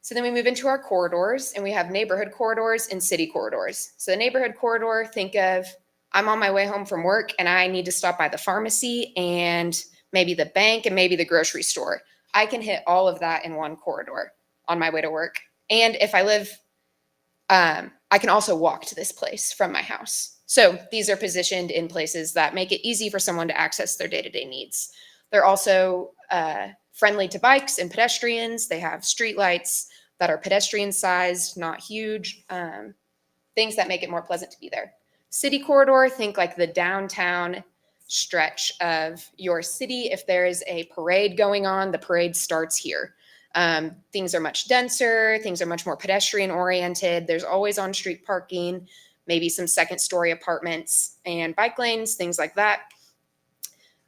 So then we move into our corridors, and we have neighborhood corridors and city corridors. So the neighborhood corridor, think of, I'm on my way home from work and I need to stop by the pharmacy and maybe the bank and maybe the grocery store. I can hit all of that in one corridor on my way to work. And if I live, I can also walk to this place from my house. So these are positioned in places that make it easy for someone to access their day-to-day needs. They're also friendly to bikes and pedestrians. They have street lights that are pedestrian sized, not huge, things that make it more pleasant to be there. City corridor, think like the downtown stretch of your city. If there is a parade going on, the parade starts here. Things are much denser. Things are much more pedestrian oriented. There's always on-street parking, maybe some second-story apartments and bike lanes, things like that.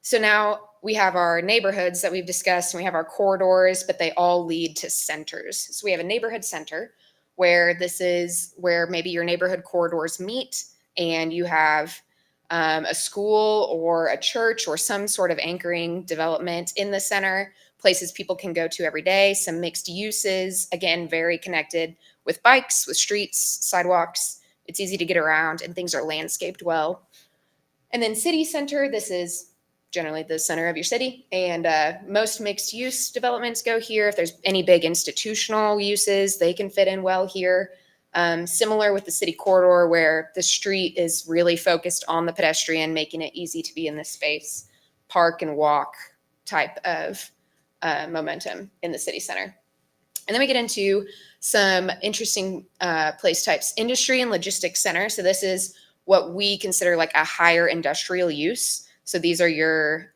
So now we have our neighborhoods that we've discussed, and we have our corridors, but they all lead to centers. So we have a neighborhood center where this is where maybe your neighborhood corridors meet, and you have a school or a church or some sort of anchoring development in the center, places people can go to every day, some mixed uses, again, very connected with bikes, with streets, sidewalks. It's easy to get around, and things are landscaped well. And then city center, this is generally the center of your city, and most mixed use developments go here. If there's any big institutional uses, they can fit in well here. Similar with the city corridor, where the street is really focused on the pedestrian, making it easy to be in this space, park and walk type of momentum in the city center. And then we get into some interesting place types, industry and logistics center. So this is what we consider like a higher industrial use. So these are your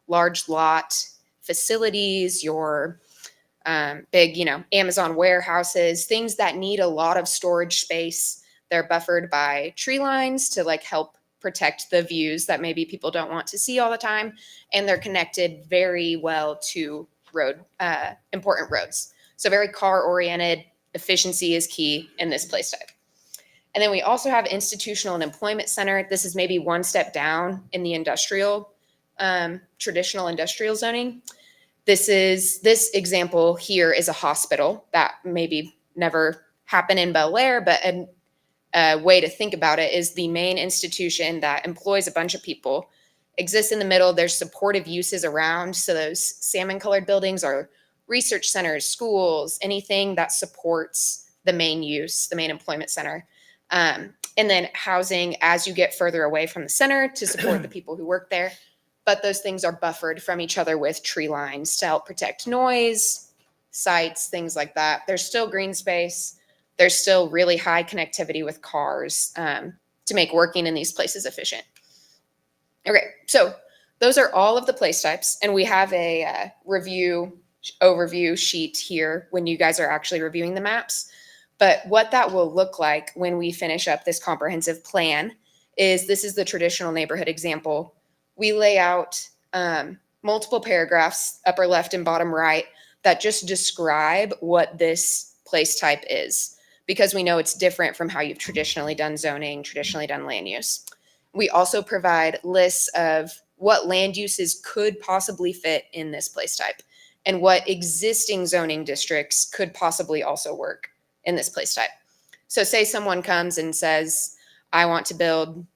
large lot facilities, your big, Amazon warehouses, things that need a lot of storage space. They're buffered by tree lines to like help protect the views that maybe people don't want to see all the time. And they're connected very well to important roads. So very car oriented. Efficiency is key in this place type. And then we also have institutional and employment center. This is maybe one step down in the industrial, traditional industrial zoning. This example here is a hospital that maybe never happened in Bel Aire, but a way to think about it is the main institution that employs a bunch of people exists in the middle. There's supportive uses around. So those salmon colored buildings are research centers, schools, anything that supports the main use, the main employment center. And then housing as you get further away from the center to support the people who work there. But those things are buffered from each other with tree lines to help protect noise, sites, things like that. There's still green space. There's still really high connectivity with cars to make working in these places efficient. Okay, so those are all of the place types. And we have a overview sheet here when you guys are actually reviewing the maps. But what that will look like when we finish up this comprehensive plan is this is the traditional neighborhood example. We lay out multiple paragraphs, upper left and bottom right, that just describe what this place type is, because we know it's different from how you've traditionally done zoning, traditionally done land use. We also provide lists of what land uses could possibly fit in this place type and what existing zoning districts could possibly also work in this place type. So say someone comes and says, I want to build,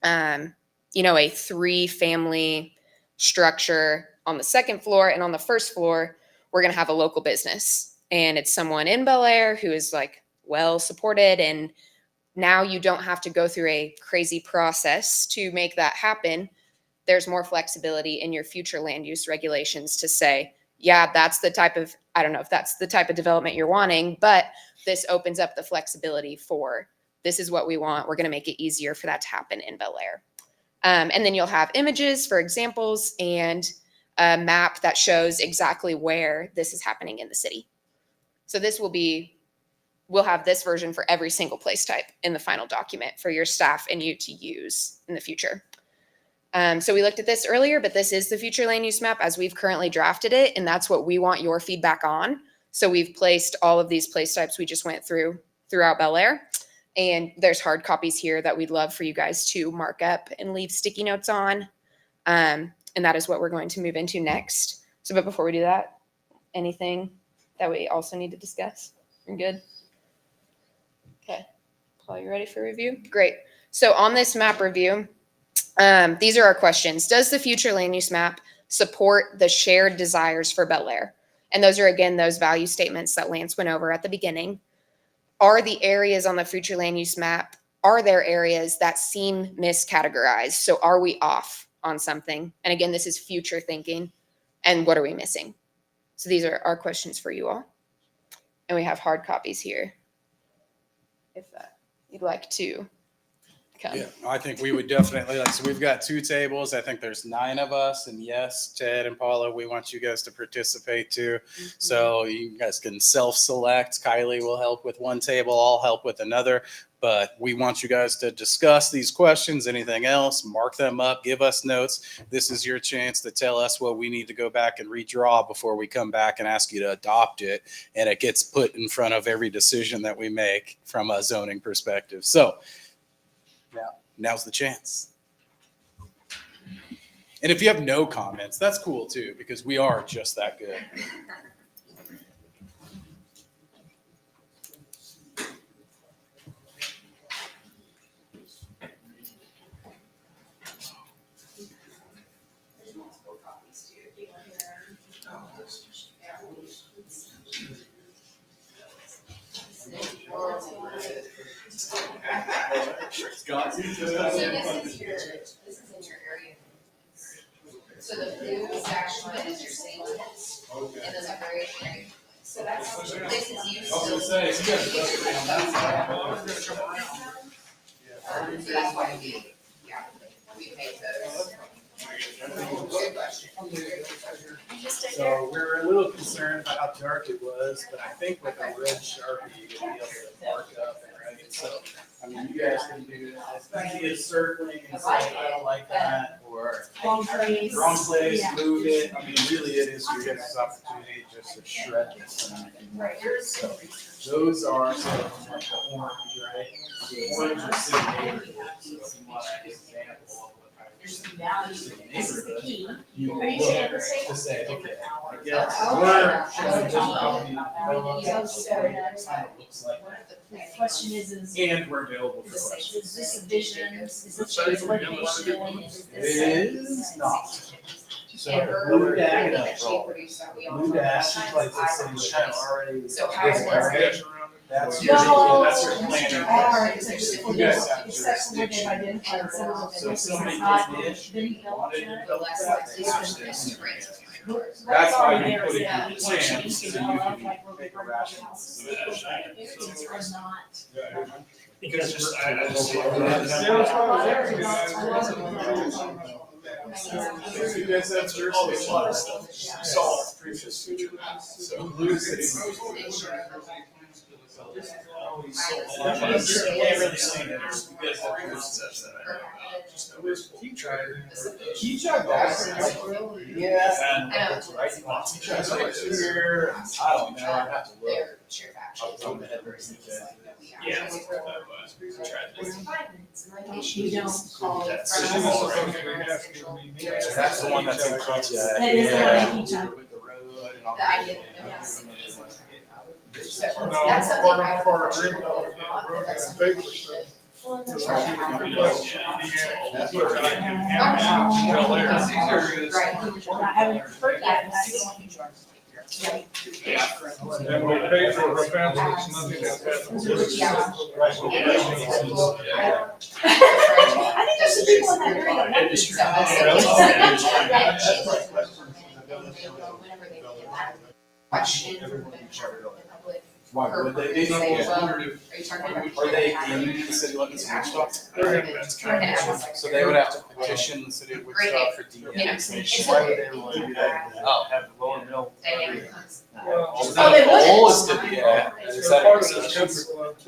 a 3-family structure on the second floor, and on the first floor, we're going to have a local business. And it's someone in Bel Aire who is like well supported. And now you don't have to go through a crazy process to make that happen. There's more flexibility in your future land use regulations to say, yeah, that's the type of, I don't know if that's the type of development you're wanting, but this opens up the flexibility for this is what we want. We're going to make it easier for that to happen in Bel Aire. And then you'll have images for examples and a map that shows exactly where this is happening in the city. So this we'll have this version for every single place type in the final document for your staff and you to use in the future. So we looked at this earlier, but this is the future land use map as we've currently drafted it, and that's what we want your feedback on. So we've placed all of these place types we just went through throughout Bel Aire, and there's hard copies here that we'd love for you guys to mark up and leave sticky notes on, and that is what we're going to move into next. So, but before we do that, anything that we also need to discuss? You're good? Okay. Paul, you ready for review? Great. So on this map review, these are our questions. Does the future land use map support the shared desires for Bel Aire? And those are, again, those value statements that Lance went over at the beginning. Are the areas on the future land use map, are there areas that seem miscategorized? So are we off on something? And again, this is future thinking. And what are we missing? So these are our questions for you all. And we have hard copies here if you'd like to come. Yeah, I think we would definitely so we've got 2 tables. I think there's 9 of us, and yes, Ted and Paula, we want you guys to participate too. So you guys can self-select. Kylie will help with one table. I'll help with another. But we want you guys to discuss these questions, anything else, mark them up, give us notes. This is your chance to tell us what we need to go back and redraw before we come back and ask you to adopt it. And it gets put in front of every decision that we make from a zoning perspective. So now's the chance. And if you have no comments, that's cool too, because we are just that good. So this is your area. So the blue dashed line is your city limits, and then the gray area. So that's places you still. So that's why we made those. Good question. So we were a little concerned about how dark it was, but I think with a red Sharpie, you'll be able to mark up and write. So, I mean, you guys can do as easy as circling and say, I don't like that, or Wrong place. wrong place, Yeah. move it. I mean, really, it is your guys' opportunity just to shred this. So those are sort of like the orange, right? The orange is city neighborhood. So if you want an example of what type of city neighborhood, you will look to say, okay, I guess we're showing this property developed, so it kind of looks like that. The question is And we're available for questions. is this a vision? Is this a location? Is It this is not. So And blue dash, that she produced that we all. blue dash, is like the city kind of already. So how is This it? That's your, No, that's your planner. it's You guys have except for where they've jurisdiction. identified some of So it. if somebody It's not came in, been developed wanted to yet. develop Less that, likely they have to to this do grant. it. That's why you There put is it in that. your plan, so Change you develop, can like where we make a burn rational houses. decision. It's not. Because just, So you guys have jurisdiction. solve previous future. So blue city. Keep trying. Keep track of yeah. And Right, keep track of right here. I don't know, I'd have to look. their share of action. Yeah. You don't call it. That's the one that's in front of you. That is the one I keep track. With the road and all The idea that. of yes. No, That's something for I- for agreement of road and paper stuff. Right. I haven't heard that. And we pay for the pamphlets, nothing else happens. I think there's some people in that area that like this. Whenever they get that question. Why would they be? Say, Yeah. well, are you talking about? Are they in the city limits of Wichita? So they would have to petition the city of Wichita for de-annexation. Why would they want to do that? Oh. Have the lower mill. Is Oh, that they a goal is would. to be, is that Part a of the discussion? country club. The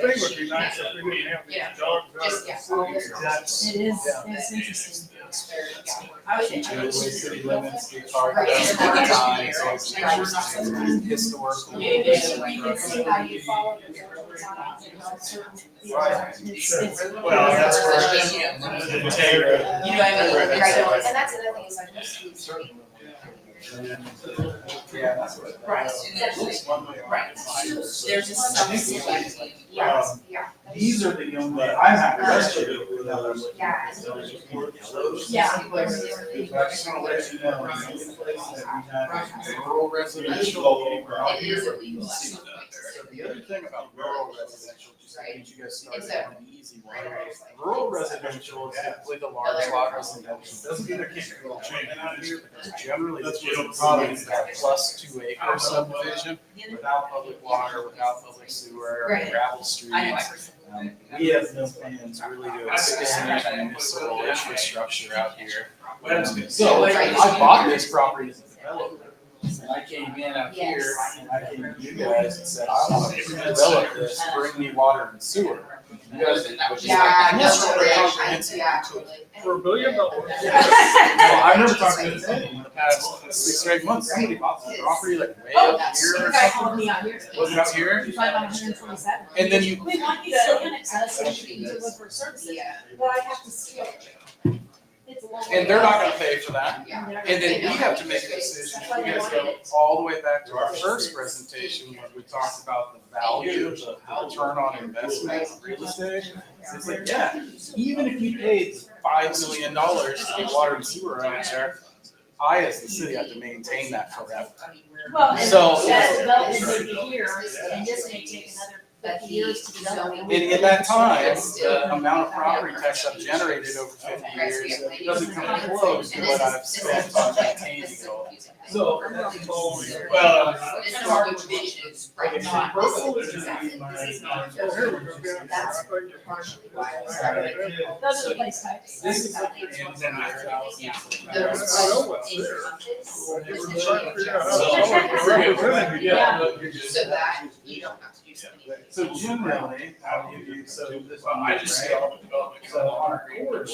thing would be nice if we didn't have Yeah. these dogs out Just, in yeah, the city. all this- That's- It is, it's interesting. I would think. Usually city limits get carved out over time, so it's historical. You can see how you follow the rules on certain. Well, that's where the Taylor. You know what I mean? Right, and that's another thing is like. Yeah, that's what. Right. Right. There's just some. Yeah, yeah. These are the young, I'm happy, that's true. Yeah. Yeah. But I just wanna let you know, the only place that we have Rural residential. It is illegal. So the other thing about rural residential, just to get you guys started on the easy one. Rural residential is simply the large lot residential. Doesn't mean there can't be a little chicken out here, because generally the problem is that plus 2 acre subdivision without public water, without public sewer, Right. gravel I know. streets. We have no plans really to expand municipal infrastructure out here. So I bought this property as a developer. And I came in out here and I came to you guys and said, I want to develop this, bring me water and sewer. You guys would just Yeah, like, no, yes, totally. comprehensive. Yeah, totally. For $1 billion. Well, I've never talked to anyone in the past 6 or 8 months. Somebody bought some property like way Oh, up here you or guys something. called me out here. Was it out here? You find 127. And then you, We want you to annex us and you to look for services, Yeah. but I have to steal. It's a long and they're way. not gonna pay for that. Yeah. And then we have to make a decision. If you guys go all the way back to our first presentation, when we talked about the value, the return on investment of real estate. It's like, yeah, even if you paid $5 million to get water and sewer out there, I, as the city, have to maintain that forever. Well, and So- that development may be here, and this may take another 50 years to develop. And in that time, the amount of property tax I've generated over 50 years doesn't come close to what I've spent on maintaining it all. So, Well, It's an hard division, right? Not- purple is just my. That's partially why I started. Those are the place types. This is like your Amazon warehouse. Yeah. So that you don't have to do so many. So generally, how do you, so this. I just right? saw the development. So on our corridor, a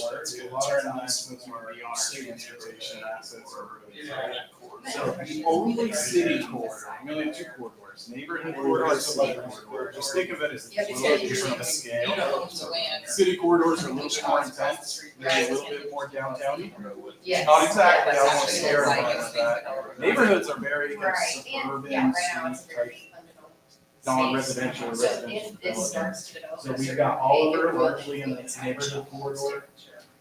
lot of times when we're beyond our transportation assets or roads, right? So the only city corridor, we only have 2 corridors, neighborhood corridor and suburban corridor. Just think of it as Yeah, a because little you're different saying, scale. you know, the land. City corridors are a little bit more intense, they're a little bit more downtown. Yes. Not exactly, I Yeah, won't that's scare actually everyone with that. Neighborhoods are very Right, and, yeah, suburban, right now it's street very type, undeveloped non-residential, space. So residential if this development. starts to develop. So we've got Oliver largely in the neighborhood corridor.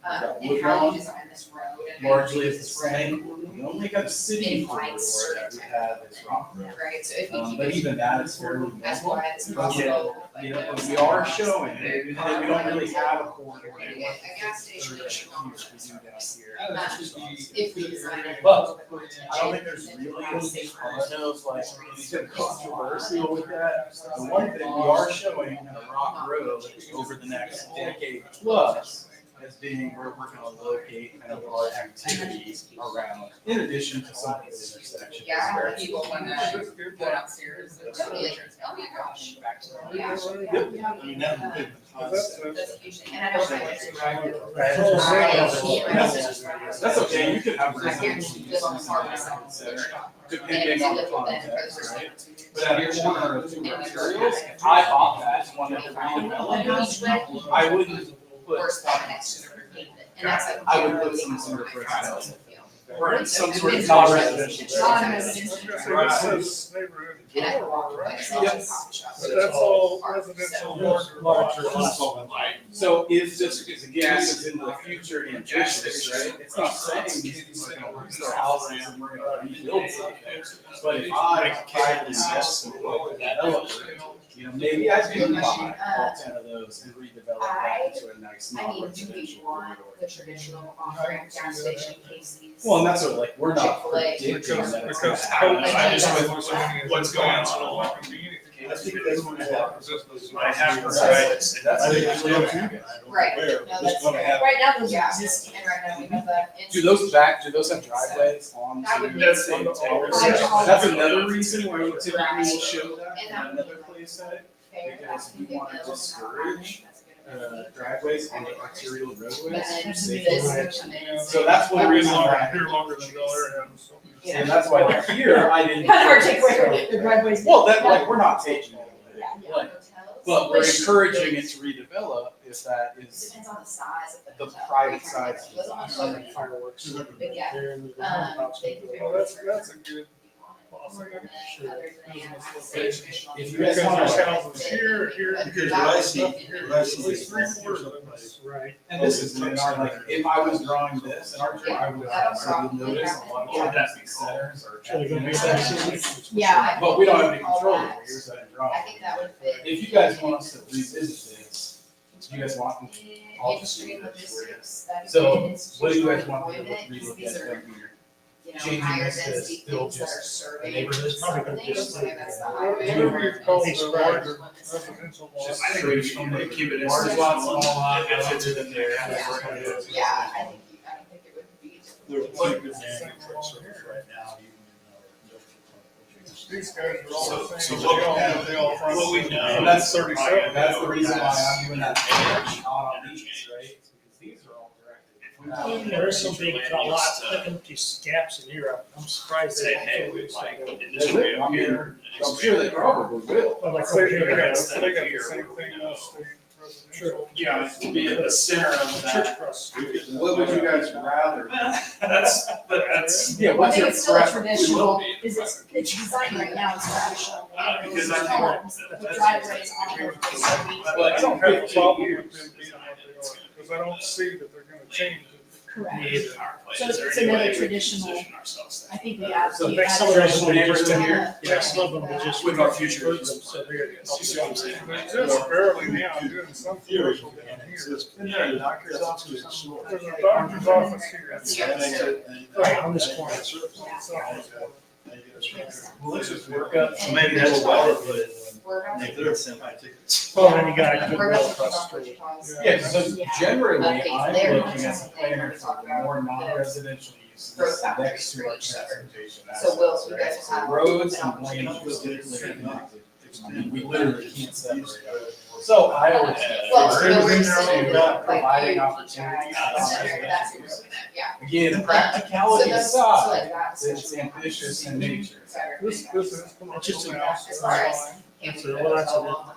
And how you design this road. and- Largely it's the same. The only kind of city In corridor lights. that we have is Rockford. Right, so if we keep But it, even that is fairly that's minimal. why it's Yeah, possible. like, you know, but those- we are showing that we don't really have a corridor. A gas station. We do down here. If we design it. But I don't think there's really a ton of like controversial with that. The one thing we are showing on the Rock Road over the next decade plus as being where we're gonna locate kind of our activities around, in addition to some of these intersections. Yeah, I have people when go downstairs. Totally. Oh my gosh. Yeah. I mean, that's a big concept. That's a huge thing. And I don't find it. That's okay, you can have I can't live on the farm myself. depending on the context, right? But at a corner of 2 materials, if I bought that and wanted to redevelop, I wouldn't put, Or spot next to the pavement. And that's like. I would put some sort of residential. or some sort of It's non-residential. Non-residential. Right, it says neighborhood And I corridor, right? Yes. But that's all residential. So if this is again, this is in the future ambitious, right? It's not saying these people are gonna lose their houses and we're gonna rebuild something. But if I highly invest in a developer, you know, maybe I do buy all 10 of those and redevelop that into a nice I mean, do we non-residential want corridor. the traditional off-ramp gas station Casey's? Well, and that's what, like, we're not Chick-fil-A. predicting Because, that it's gonna because happen. I just with what's going on, so it can be anything. I have to That's Right. No, that's fair. Right now, those are Yeah. existing. And right now we have that. Do those have driveways on? That would be- That's That's another reason why we typically will show that And in that would another be place side, fair. because we want to discourage driveways on the arterial But roadways. then Safe this roads. would come in. So that's one reason why. Here longer than Bel Aire has. Yeah. And that's why like here, I didn't. Kind of hard to take away the driveways. Well, that, like, we're not taking it Yeah, away, like, but we're encouraging it to redevelop if that is Depends on the size of the the hotel. private side. Fireworks. But yeah. Well, that's a good. If you guys want Because to, there's houses here, Because what I see is three-quarters of the place. Right. and this is in our, like, if I was drawing this in our drawing, I would notice a lot of shopping centers are. So they're gonna be that. Yeah. But we don't have any control over yours that drawing. I think that would fit. If you guys want us to revisit this, do you guys want? I'll just Industry do this for you. logistics. that'd be So, good. what do you guys want to Employment, relook these at are, down here? you know, Changing higher this to density still things that are just serving. neighborhood? Probably gonna things, just whether leave that's it. the highway. Whatever you call It's the larger. larger residential lot. Just traditional, they keep it as Large lot, small lot, If it's in there. Yeah, I think, I don't think it would be. There's a good manufacturers right now, even in These guys are all the So same. what we They all- have- they all front- what we know- And that's 37. That's the reason why I'm doing that not on these, right? Because these are all directed. There is some big lots, empty gaps in here, I'm surprised. Say, hey, we'd like industry up here. I'm sure they probably will. Well, like They over here, got that's the same thing as state residential. Yeah, it would be at the center of church that. across the street. What would you guys rather? That's, Yeah, I what's think your it's still a preference? traditional, is it's designed right now as traditional. because I think Homes with driveways on them. But I don't have a problem with them being what they are, because I don't see that they're gonna change it. Correct. our place. So Is there it's any way another we can traditional- position ourselves I there? think we have. So we next add summer, a- just the neighbors in here? Yeah, some of them are just. With our future. So here, You see what I'm saying? They're just barely now doing some commercial down here. Isn't there a doctor's office or something? There's a doctor's office here. Right, on this corner. Well, let's just work up. And- Maybe that's why they put it. We're about to- They're semi tickets. Well, then you got a good we're road about to across the talk street. about Wichita's. Yeah, so generally, Updates I'm there. looking as a planner for more non-residential uses Growth boundaries next to for our each other. transportation So will, assets, you right? guys will So have. roads an and lanes opportunity are to clearly see. connected. I mean, we literally can't separate them. So I always. Well, prefer so to we're be saying, about like, providing you, opportunities. that's what we're looking at, yeah. Again, So practicality that's, so like aside, that. it's ambitious in nature. This is commercial now. As far as. That's a, well, that's a lot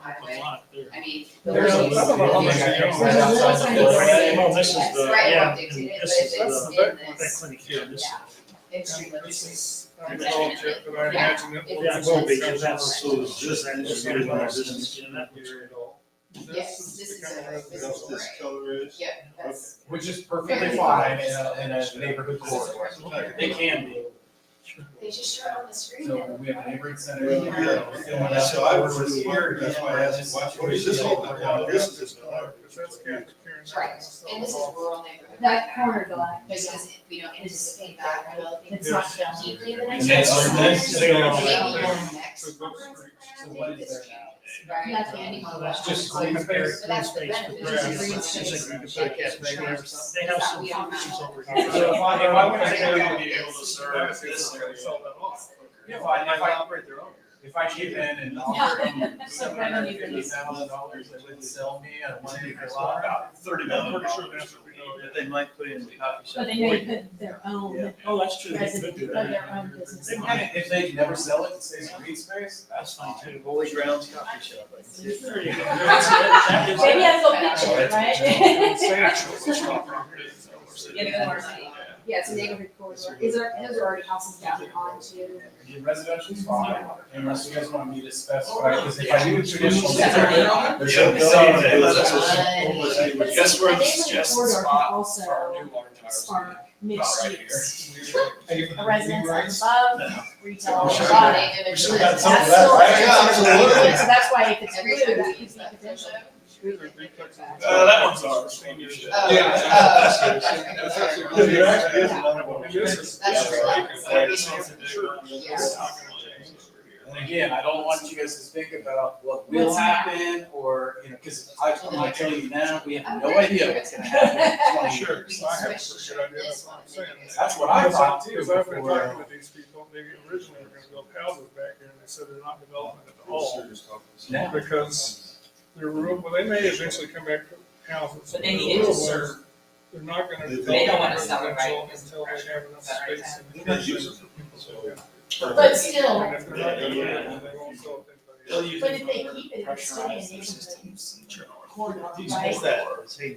there. I mean. There's a I don't know how much building, I think, you right know. outside the building. Well, this is That's the, right, yeah, what they and did, this but is if it's the, in that this clinic here, this. extreme This is, logistics. I developed it, but I imagine it will. Yeah, it will be, because that's, So this is that. Yes, this is a, this is This right. color is. Yeah, that's. Which is perfectly fine in a neighborhood corridor. It can be. They just showed on the screen. So we have a neighborhood center. Yeah, so I was here, that's why I asked, what is this all about? This is color. That's Karen. Right, and this is rural neighborhood. That corner lot, Because we don't anticipate that developing. it's not done. Deeply in the And next. that's our next- Maybe Yeah. on the next. So what is there now? Right. Nothing. That's Just green space. But that's the benefit, it's just green It's space. just like you can put a cat back there. They have some features over So here. if I went to They're go gonna be able to serve this area. if I came in and offered them $750,000, they would sell me a 1 acre lot. About $30 I'm million. pretty sure that's what we know. That they might put in the coffee shop. But they may put their own Oh, that's true. They could resident, do of that. their own business. I mean, if they never sell it and stays green space, That's fine too. Holy Grounds Coffee Shop. There you go. Maybe I will pitch it, right? Yeah, it's a neighborhood corridor. Those are already houses down onto. residential's fine, unless you guys want me to specify, because if I do traditional. Yeah. There's Yeah. some- Hey, let us- But Guess where a the neighborhood suggested corridor can spot for our also new water towers? spark mixed About right use. here. A residence above, retail on the Sure. bottom. We should have some of That's that, still, right? yeah, Absolutely. so that's why if it's Every blue, time that we could use be that potential. potential. That one's ours. Maybe you should. That's true. There actually is another one. That's true. This one's a bigger. Yeah. And again, I don't want you guys to think about what will happen or, because I'm going to tell you now, we have no idea what's going to happen in 20 Sure, years. I have a pretty good idea, that's what I'm saying. That's what I thought too. Because I've been before- talking with these people, they originally were gonna build houses back here, and they said they're not developing it at all. Yeah. Because they're real, well, they may eventually come back to houses. But they need it to Real serve. ones, they're not gonna They develop don't wanna sell it, right? residential until they have enough Is that right, space Ted? and location for people to live. But still, And if they're not gonna do it, then they won't sell it to anybody else. but if they keep it, it's still be a neighborhood corridor, right?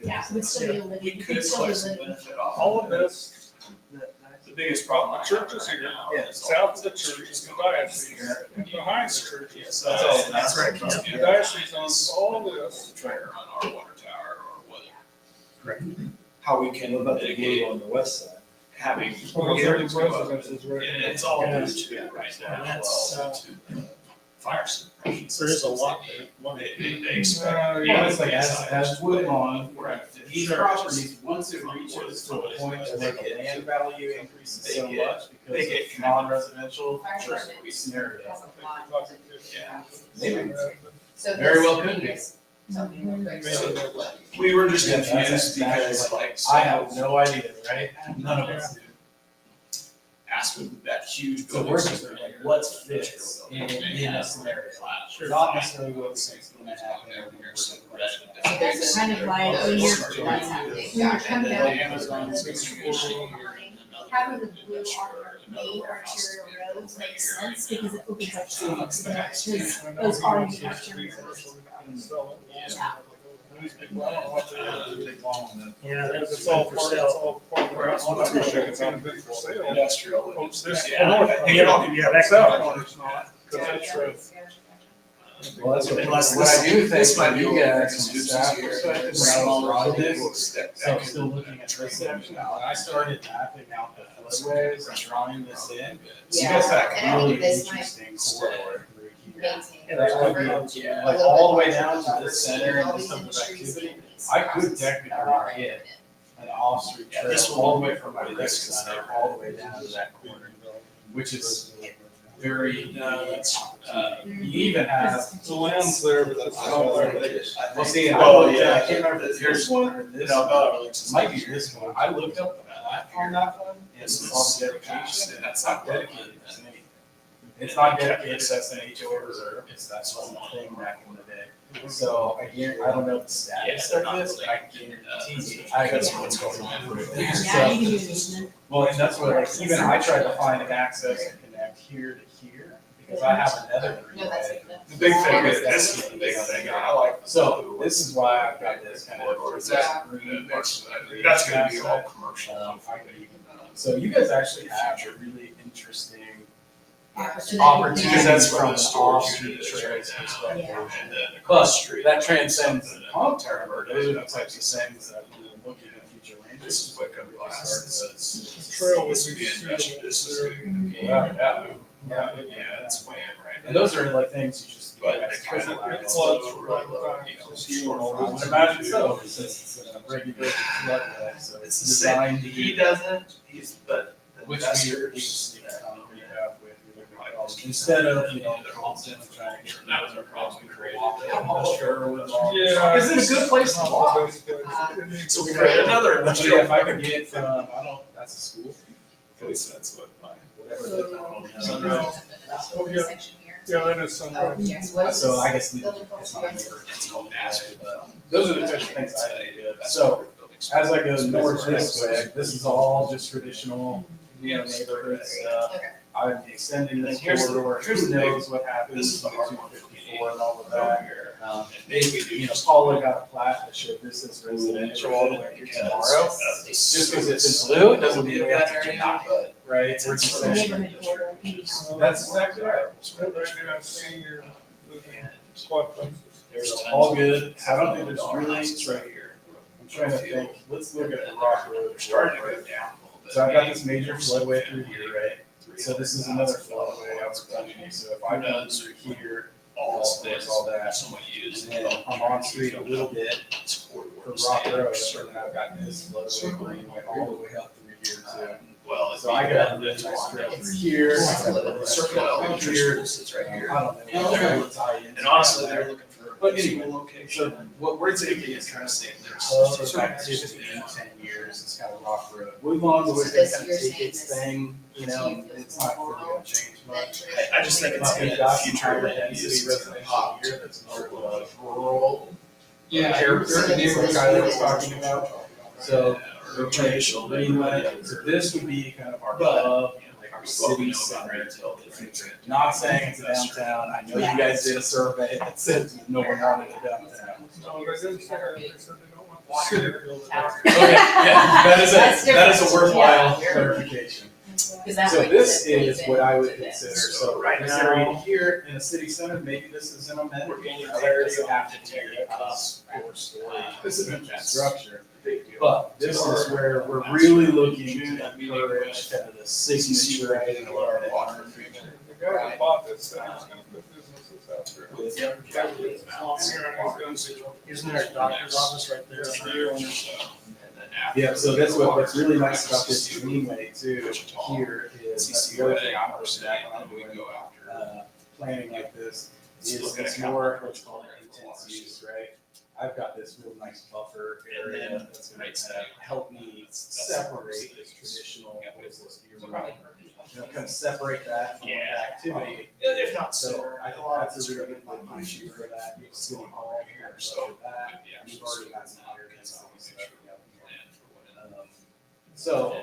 Yeah, it would still be a living, it could still be living. All of this, The biggest problem. the church is here, south of the church is the diocese, and behind the church is. That's right. The diocese owns all this. Trigger on our water tower or whether. Correct. How we can mitigate on the west side? having. Well, those are the residences right And now. it's all due to right now, well, to fire suppression. There is a lot there. They expect. Yeah, it's like as Woodlawn, We're at 50. these properties, once it reaches to the point where the land value increases so much because of non-residential scenario. Yeah. Maybe. So Very this- well could be. We were just confused because like. I have no idea, right? None of us do. Asked with that huge. So we're just like, what's fits in a scenario? Not necessarily what's gonna happen over here. So this is kind of like when you're, when you're coming down. Having the blue on our main arterial roads makes sense because it opens up so much more, because those are the arterial roads. Yeah. Yeah, it's all part, it's all part of the rest of the church, it's not been for sale. Industrial. Oops, this- Yeah, I think it all- Yeah, that's out, it's not, 'cause it's, Well, that's what, Unless what I do think this for might be you over guys, because from this is staff here. perspective, Right. around all of this, Step so I'm back. still looking at this section, when I started mapping out the floodways and drawing this in, you Yeah, guys have and I a really think this might interesting corridor through here. maintain. That could be, Yeah. like, all the way down to this center and this type of activity, I could technically get an off-street Yeah, trail this one- all the way from my living center, all the way down to that corner, which is very, you even have. the land's there, but that's not there. Well, see, Oh, I yeah. can't remember if it's this one or this No, one. no, It might be this one. I looked up the plat on that one, and it's on dedication, and that's not dedicated to me. It's not dedicated as an HOA reserve, it's that sort of thing back in the day. So I don't know the status of this, but I guarantee you, I got what's going on. Yeah, you can do an easement. Well, and that's what, like, even I tried to find an access and connect here to here, because I have another No, that's freeway. it. The big thing is, this is the big thing, I like. So this is why I've got this kind of. Yeah. That's gonna be all commercial. So you guys actually have a really interesting Opportunity. opportunity Because that's from from an the storage off-street unit, trails Yeah. perspective. And then But across the street. that transcends the comp term, or those are the types of things that we will look at in future land This use. is what comes last. The trail would This be would be industrial, this is suitable gonna be. Yeah, it's way right. And those are like things you just. But that's because kind of it like- floods really from low, time you know, to storefront. I would imagine so, since it's a regulated floodway, so It's it's the same, designed to he be. doesn't, but the Which we investors. just need to concrete up with, instead of, constantly trying to. That was our problem, we created. Yeah. Is it a good place to walk? So we created another Let's see industrial. if I could get from, I don't, that's a school. At least that's what my. Whatever they So, call it. Yeah, that is some. Oh, yes, what is So this? I guess it's not a neighborhood, it's called Aspen, but those are the types of things I do. So as I go north this way, this is all just traditional, neighborhood stuff. Okay. I'm extending this And here's the- corridor, here's who the big- knows what happens this is the to hard 254 and all of that. And maybe we do just. Paula got a plat that showed this as residential all the way through tomorrow. Just because it's in blue, it doesn't mean we have to change it, right? We're just saying. Neighborhood corridor, maybe. That's exactly right. Right now, senior living squad places. There's tons All of- good. I don't think there's Dollar really, houses right here. I'm trying to think, let's look at the Rock Road. They're starting to go down a little bit. So I've got this major floodway through here, right? So this is another floodway I was touching. So if I go through here, All all this, all that, someone used. and then I'm on street a little bit It's corridor for Rock standard. Road, and I've got this floodway going all the way up through here too. Well, So I got this stretch here, circle here, Sits right here. I don't know. And honestly, they're looking for a But anyway, visual location. So what we're thinking is kind of saying there's of activity in 10 years, it's kind of rock road. We want to kind of take its thing, you know, and it's not really going to change much. I just think it's We've in got the some future higher that density is resident pop here that's more of a rural Yeah, character, like Kylie was talking about. So we're traditional greenway. So this would be kind of our hub, like our city center. Not saying it's downtown. I know you guys did a survey that said no one wanted it downtown. No, they didn't say that. They said they don't want the city to build it. Okay, yeah, that is a worthwhile clarification. So this is what I would consider, so right this area here in the city center, maybe this is an amendment. We're going to have to tear it up for storage. This isn't that structure. But this is where we're really looking to encourage kind of the signature in our water. The guy who bought this said he's gonna put businesses out there. Isn't there a doctor's office right there? Yeah, so that's what's really nice about this greenway too, here is, that's the other thing I'm looking at when I'm doing, planning like this, is it's more what's called intense use, right? I've got this real nice buffer area that's gonna help me separate this traditional business year-round. You know, kind of separate that from the activity. If not So I think that's a really good location for that. You have City Hall here, so that, you've already got some higher density stuff. So,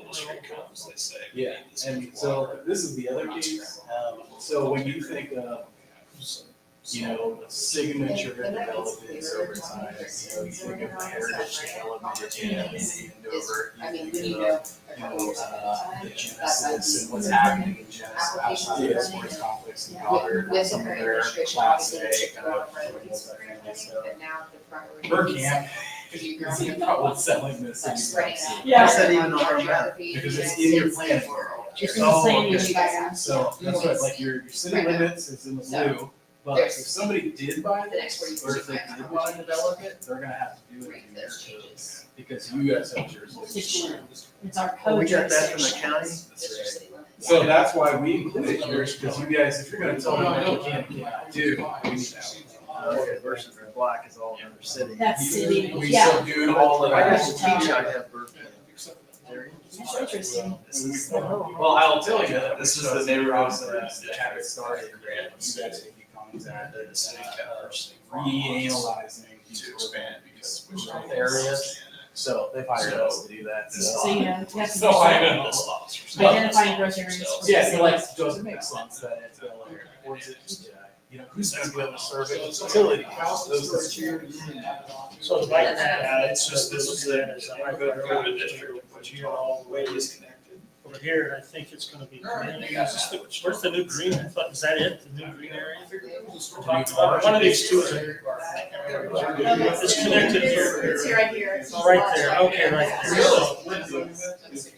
yeah, and so this is the other piece. So when you think of, you know, signature developments over time, you know, you think of the heritage development in Andover, you think of, the Genesis and what's happening in Genesis outside of the sports complex in Goddard, some of their class A kind of multifamily stuff. Burkamp is probably selling this. Yeah. Does that even know where I'm at? Because it's in your planning world. Just So, saying you okay. guys. So that's what, like your city limits is in the blue, but if somebody did buy this, or if they did want to develop it, they're gonna have to do it in their codes. Because you guys have jurisdiction. It's our Oh, code. we got that from the county? So that's why we included yours, because you guys, if you're gonna tell them what you can and cannot do, we need that. Versus the black is all another city. That's city, We yeah. subdued all of I that. used to teach, I have bird. That's interesting. Well, I'll tell you, this is the neighborhood that had it started, you guys can be contacted, reanalyzing To expand because these growth areas. So they've hired us to do that. So, you know, you have to So I know. identifying growth areas. for Yeah, the so like, city. does it make sense that it's Bel Aire, or is it just, you know, who's gonna be able to serve it with utility? Those So the bike path, It's just this is the urban district, which you all way disconnected. over here, I think it's gonna be green. Where's the new green? I thought, is that it, the new green area? Talked about, one of these two is. It's connected here. It's right here. It's Right there, okay, right there.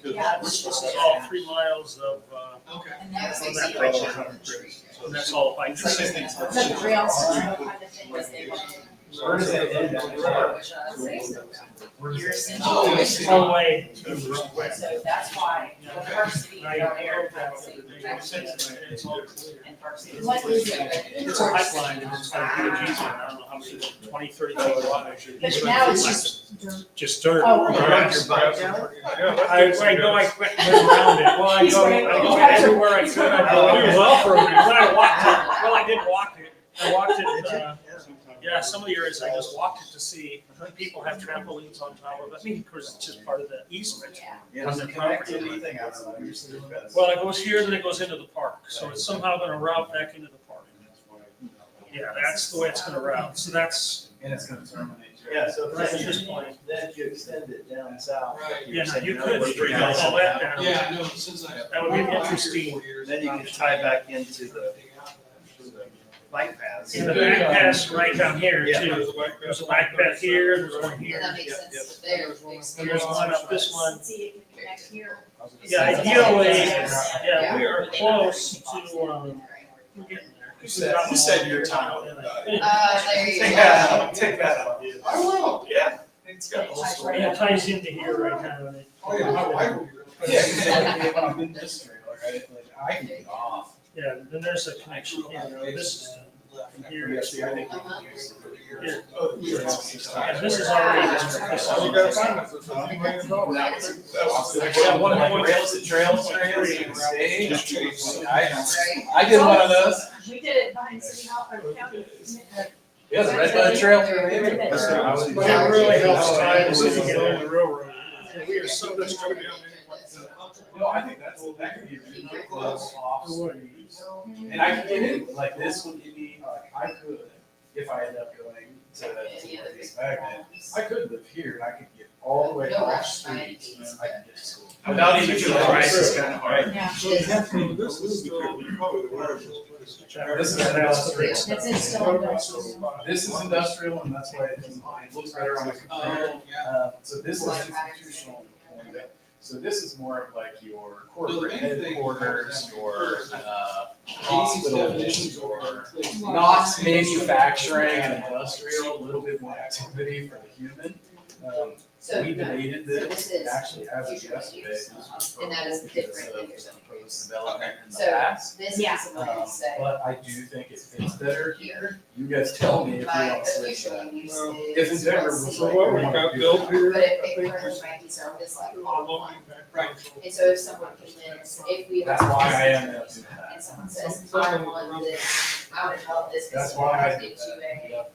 Yeah. This is all 3 miles of, And that's on that bike path. And that's all bike. So the rail system kind of thing was they wanted. Where does it end? You're essentially. All the way to the west. So that's why Park City, Now, Bel Aire, it's all clear. and Park City. What is it? It's a pipeline, and it's got a huge easement, I don't know how many, 20, 30 feet wide. But now it's just dirt. Just dirt. Oh, You okay. ride your bike down? Yeah, I went around it, well, I go everywhere I could, I do well for a minute, when I walked it, well, I did walk it, I walked it, yeah, some of the areas I just walked it to see, people have trampolines on top of it, I mean, of course, it's just part of the easement. Yeah. Does it connect to anything outside your city limits? Well, it goes here, then it goes into the park, so it's somehow gonna route back into the park. Yeah, that's the way it's gonna route, so that's, And it's gonna terminate. yeah, so that's at this point. Then if you extend it down south. Yeah, now you could straight out all that down. Yeah, no, since I. That would be interesting. Then you can tie back into the bike paths. And the back pass right down here Yeah. too. There's a bike path here, there's one And here. that makes sense there. And there's one up this one. See, it can connect here. Yeah, ideally, yeah, we are close to, we're getting there. You said your time. There you go. Yeah, take that out. I will, yeah. It's got the whole story. Yeah, it ties into here right now. Oh, yeah, my wife will be Yeah, because when I'm in this trailer, right, like I can get off. Yeah, then there's a connection, you know, this is from here Yeah, to see, I think here. here. And this is already district. This is You gotta find us. That's what you made it all. That was like rails to trails, stage. I did one of those. We did it behind City Hall, or county. Yeah, the Red Bud Trail. But it really helps tie this in together on the railroad. And we are so distributed. No, I think that could be really close off streets. And I could get in, like this would give me, I could, if I end up going to this magnet, I could live here and I could get all the way off streets. I could get to school. Without even doing the price, it's kind of hard. Yeah. So this is still probably the worst. This is industrial. It's still industrial. This is industrial and that's why it looks better on the computer. So this is institutional. So this is more of like your corporate headquarters, your hospitals, your not manufacturing and industrial, a little bit more activity for the human. We debated this, it actually has a yesterday. And that is different than your zoning Proposed development in the So past. this is what I say. But I do think it fits better here. You guys tell me if you My want to switch official that. use If is Endeavor what's was in- like, So what we we wanna got do built that. here, But I it think currently might be zoned as like we're all looking one. back. And so if someone comes in, if we. That's why I ended up doing And that. someone says, I want this, I would develop this. That's because why I it did gives you that. a, Yep.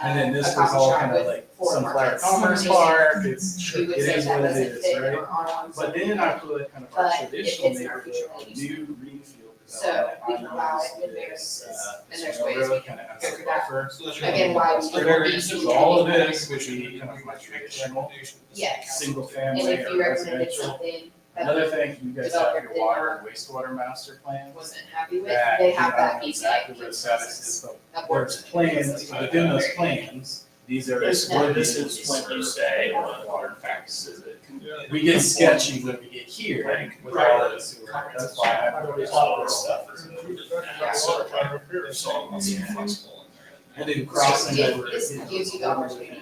And then this a was coffee all shop kind of with like 4 Sunflower markets. Commerce You Park, it's, would it say is that what it doesn't is, fit in right? our R1 But then I put kind of our But it traditional fits in our neighborhood, future our land use. new greenfield. So we can allow it with variances, and there's ways we can figure that. Again, why we can So all of this would be kind of my traditional, Yes. single And family if or you recommended residential. something Another that thing, you guys have your water and wastewater master plan. wasn't happy with, That, they you have know, that piece. exactly where the status is, but Upwards. there's plans, within those plans, these are. This is when you say water practices it. We get sketchy when we get here with all of this, that's why I put a lot of this stuff. And then crossing over. This gives you the opportunity.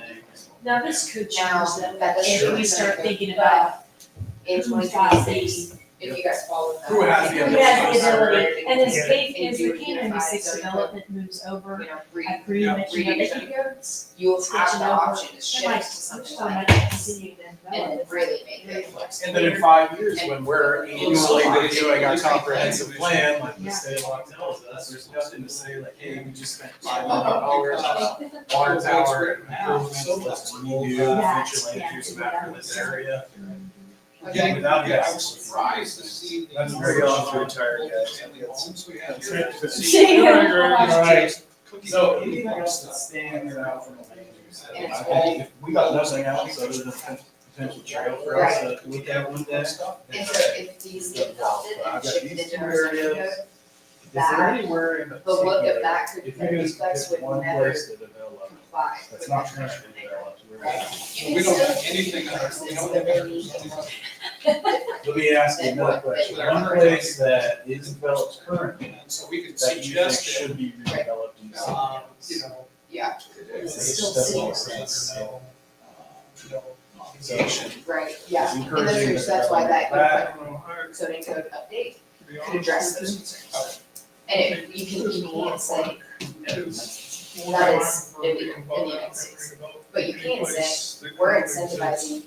Now, this could Now, change though, that doesn't. if we start thinking about In 2026, if you guys follow that. Who has the who has the ability, and as Yeah. K, as the K96 development moves over, You know, I agree, mentioned that they can go. you will have switching the over. option to They shift might, to something still like might continue to and develop. really make it flexible. And then in 5 years, when we're annually reviewing our comprehensive plan, like the state law tells us, there's nothing to say like, hey, we just spent $500 on a water tower improvements, let's redo future land use map for this area. Okay. Without Yeah, I that, was surprised to see. That's very often retired guys. Since we had. Right. So anything else that stands out from the land use? I think if we got nothing else other than potential trail for us to look at one day. And so if these get adopted I've and got shifted these into two our zoning areas. code, Is there anywhere in the look of particular, that could if you're gonna reflects pick with one never place to develop, comply. that's not currently developed, where We don't have anything on our. let me ask you another question. One place that is developed currently So we could that you think suggest it. should be redeveloped in the city? You know. Yeah, It just doesn't make sense. So, right, yeah, and encouraging that's, the that's why that development zoning code update could address those concerns. And if you can't say that is illegal in the United States, but you can say, we're incentivizing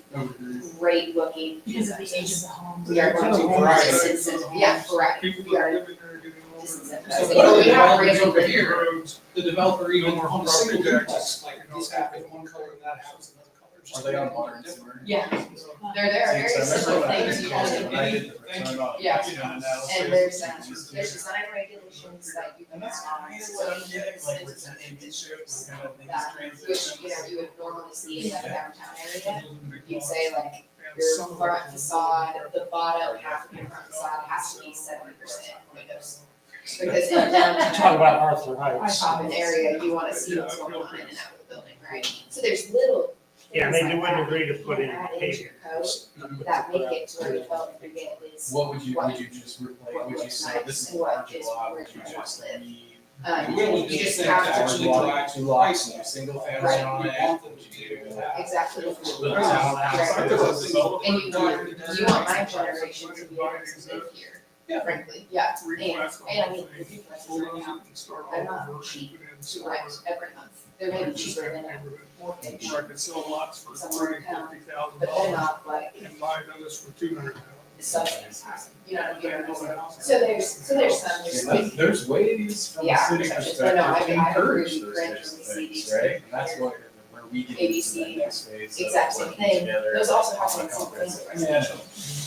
great looking. Because of the age of the home. We are going to Variety. disincentive, yeah, correct, People we that are live in there getting older. So disincentivizing. what are We the have developers great over looking here? roads. The developer even more on a single property duplex, like these happen one color and that house another color. just Are they on make it water and different. sewer? Yeah, they're there, See, 'cause I areas, remember little when I things did you the want return to on- I did the return on Yeah. investment analysis, And there's, just- there's design regulations that you can. And that's kind of what I'm getting, like with the relationships, kind of these That, transitions. which, you would normally see in a downtown area, You'd you'd say like, your front facade, the bottom half of your front facade has to be 70% windows. Because in a Talk downtown about Arthur Heights. shopping area, you wanna see what's going on in and out of the building, right? So there's little. Yeah, and they things like wouldn't that agree to put in add into paving. your code that make it to where development get is. What would you just replace, would you say, this is What large is lot, where would you you just live. leave You just have to. Actually, like 2 lots, and single family on it. Exactly. Right. And you want my generation to be able to live here, frankly, yeah. And I mean, the duplexes right now, they're not cheap to rent every month. They're maybe cheaper than a mortgage Where I could sell lots for somewhere in town, $30,000, but they're not like and buy those for $200,000. subsidized, you know what I mean? So there's some, There's ways from the Yeah, city protections, but no, perspective to I encourage agree, those Grant, types of when we see things, these right? things And that's here, where we get into ABC, that next phase. of exact same working thing. together. Those also happen in single family Yeah. residential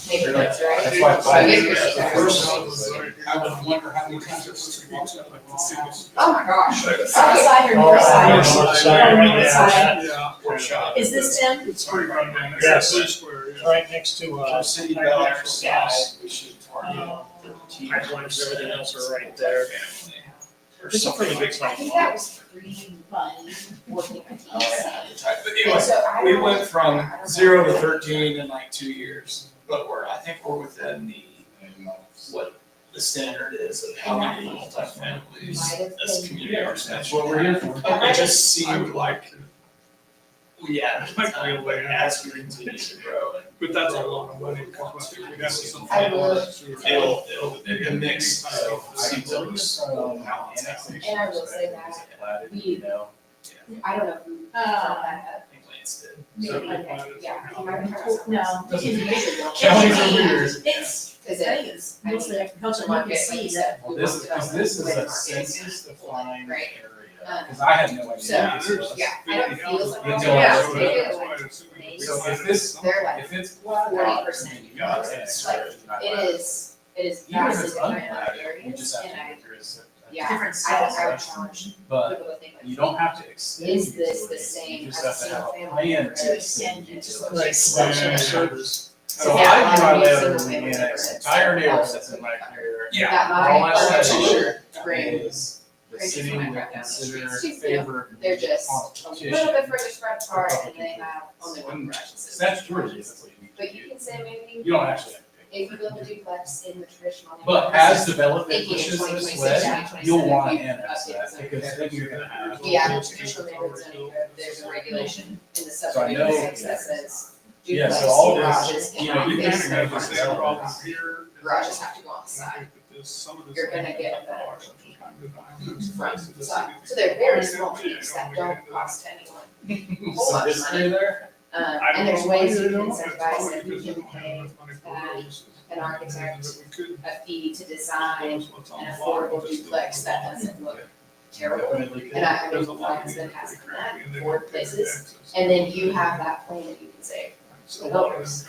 neighborhoods, right? That's why So I get I- your the stuff. first I would wonder how many times it was like the cities. Oh my gosh. South side or Oh, north north side? side, Oh, right north now. side. Yeah. Is this Tim? It's pretty run down. Yes. It's a square, yeah. Right next to, City Bel Aire south, we should target. pipelines, everything else are right there. It's a pretty big I site. think that was pretty funny working with But TC. anyway, So I we don't- went from I don't 0 to know. 13 in like 2 years, but I think we're within what the standard is of how many multifamilies Might have this been. community are. That's what we're here for. It just seemed like we had as we continue to grow. But that's a lot of money, because I think we'd have some. I will- It'll be a mix of utilities. And I will say that we, I don't know who brought that up. Maybe, yeah. You might have heard of No. Counties are weird. It's, Cause I it think is. it's mostly agriculture, you can see that. Well, this is a census defined Right. area, because I had no idea. So, this was. yeah, I don't feel like. Until I Yeah, wrote they it. do, like, So if this, they're like, if it's flat out, then you got it. Like, it is Even if vastly it's different in unflat, other we areas, just have and to I, make sure it's a yeah, Different I would styles. challenge But people to think like. you don't have to extend. Is this the utilities, same You as just a have to have single a family plan neighborhood? to extend utilities. utilities. Service. So Yeah, I do my I mean, letter single and family annex neighborhoods. entire neighborhoods in my career. That All might, I or said bring, is the city would consider favored. they're just a little bit further spread apart and they have only one garage system. Statutorily, that's what you need to But you do. can say maybe, You don't actually have to pick. if you build a duplex in the traditional. But neighborhood, as development thinking in pushes this 2026, way, 2027, you'll want to you annex update that zoning. because then you're gonna have. Yeah, the traditional neighborhood zoning code, there's a regulation in the subdivision know- regs that says Yeah, duplex so all this, garages you know, cannot you face can the have the this same front. problem here. Garages have to go on the And I side, think that this, some of this. You're gonna get a better Front. so they're very small tweaks that don't cost anyone. Whole So lot of this money. through there, And there's ways you can incentivize that you can pay an architect a fee to design an affordable duplex that doesn't look terrible. definitely could. And I mean, clients that has that for places, and then you have that plan that you can say, developers,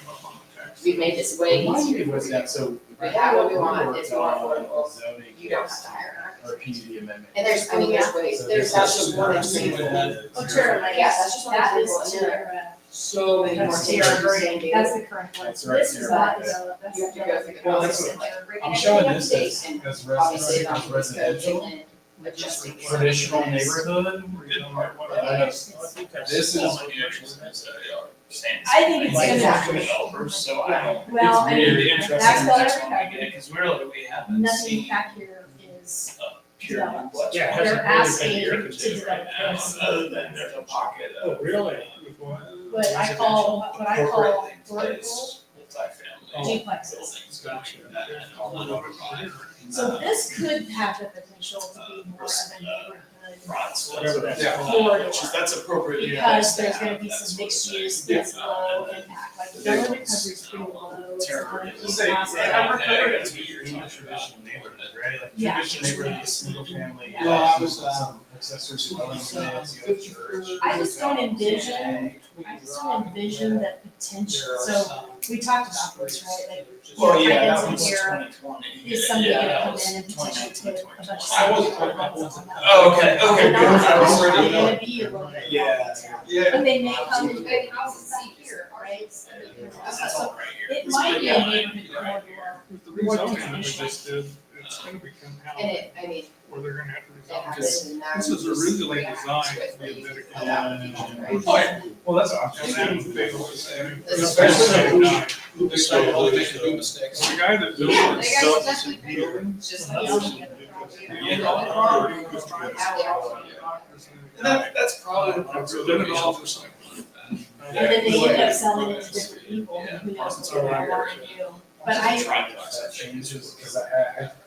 we've made this way Remind easier me for what's you. that, so. We have what we want, worked it's more on affordable. zoning You don't have to hire an Or architect. PUD amendment. And there's, I mean, there's ways, So there's, this that's is just one first example. amendment. Oh, Tara, Yeah, that's just one that example. is And then Tara. So. That's Tara Tara Green. Green. That's the correct one. That's right, This is Tara. not developed, that's. You have to go through the Well, process that's of like. I'm showing this everything up to date, as and obviously residential, not as residential, and adjusting. traditional neighborhood. This is. I think it's Like, gonna. exactly. Developers, so I don't. Well, It's really and interesting. that's Bel Aire next one we Recovery. get, Cause really, we haven't Nothing seen back here is, a pure developed. duplex. Yeah, it project. they're asking Here to today right develop now, this. Other than there's a pocket of. Really? what I call appropriately vertical placed multifamily duplexes. buildings going that and all over by. So this could have the potential to be more of a neighborhood Fronts, Whatever that is. corridor. That's appropriate. Because there's gonna be some mixed use that's low impact, like Bel Aire Recovery is pretty low. It's Terrible. not It's a like, house. yeah, I'm yeah, recovered yeah. in a traditional neighborhood, right? Like Yeah. traditional neighborhood is single family. Yeah. Well, I was, accessory dwelling units, you have church. I just don't envision that potential, so we talked about this, right? Like, Well, your yeah, that financing was era 2020. is somebody Yeah, gonna that come was in and potentially 2019, put a bunch of. I wasn't- stuff on that. Oh, okay, okay, They're good. not- I was they're ready to know. gonna be a little bit. Yeah. But they may come Two in big houses back here, right? That's all right here. It might be a Yeah, neighborhood right. corridor. With the rezoning that we just did, it's gonna become and housing, it, I mean, or they're gonna have to it rezone. happens in that. This is originally designed to With be a the- dedicated. about the future, right? Oh, yeah. Well, that's what I'm And saying. then they always say, This is- especially the guy, They make mistakes. the guy that built They it. guys definitely- building, It's just Yeah. like- That's probably. And then they end up selling it to different people, and who knows what they want to do. But That changes, because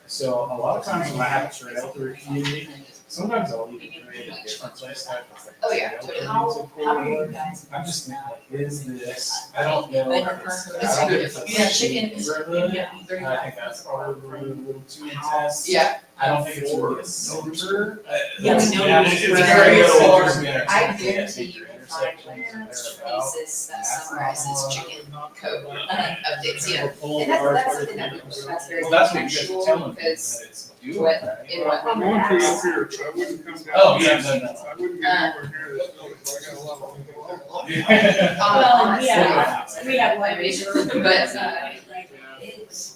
so a lot of times when I have a trail through a community, sometimes I'll even create a different place type. Oh, yeah, totally. how are you guys? I'm just thinking, like, is this, I don't know. Like, if it's- I don't think it's a Yeah, chicken is- neighborhood. yeah, I think that's probably a little too intense. Yeah. I don't think it's really a center. Yeah, It's no, it's it's very very far. I guarantee you can find places that summarizes chicken code updates, you know. And that's something that we, that's very Well, that's what you guys are contextual, telling me, because that it's doing what, that. in what. I'm going through up here, so I wouldn't come down. Oh, yeah, no, no. I wouldn't get anywhere near this building, so I got a lot of people. Well, we have one reason, But, it's.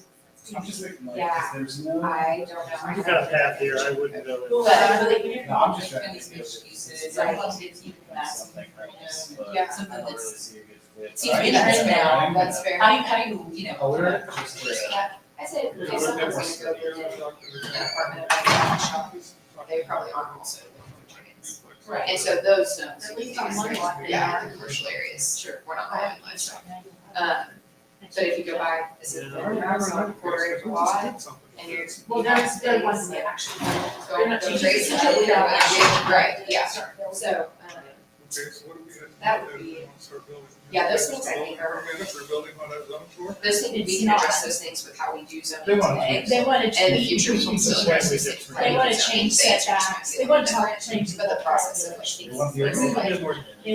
I'm just thinking, like, Yeah. there's no. I don't know. You've got a path here, I wouldn't go. Well, No, I'm just trying to think of something like this, but Yeah, I something don't really that's- see a good fit. Seems to be that's fair, that's fair. How do you, you know. Color, just I said, if someone's gonna go live in an apartment above a shop, they probably aren't also chickens. Right. And so those zones. At least on one block, they Yeah, are. in commercial areas, sure, we're not allowing livestock. But if you go by, is it the quarter acre lot, and you're. Well, they're ones that actually. Going not to changing raise the it, code. right, yeah, so, Okay, so what do we have to do? That would be- Start building. yeah, those things I think are, Permits for building on that zone for? those things, we It's can not. address those things with how we do zoning They want to today. change. They want to And change. future facilities. They want to change setbacks, they want to change. But the process of which They things. want the- They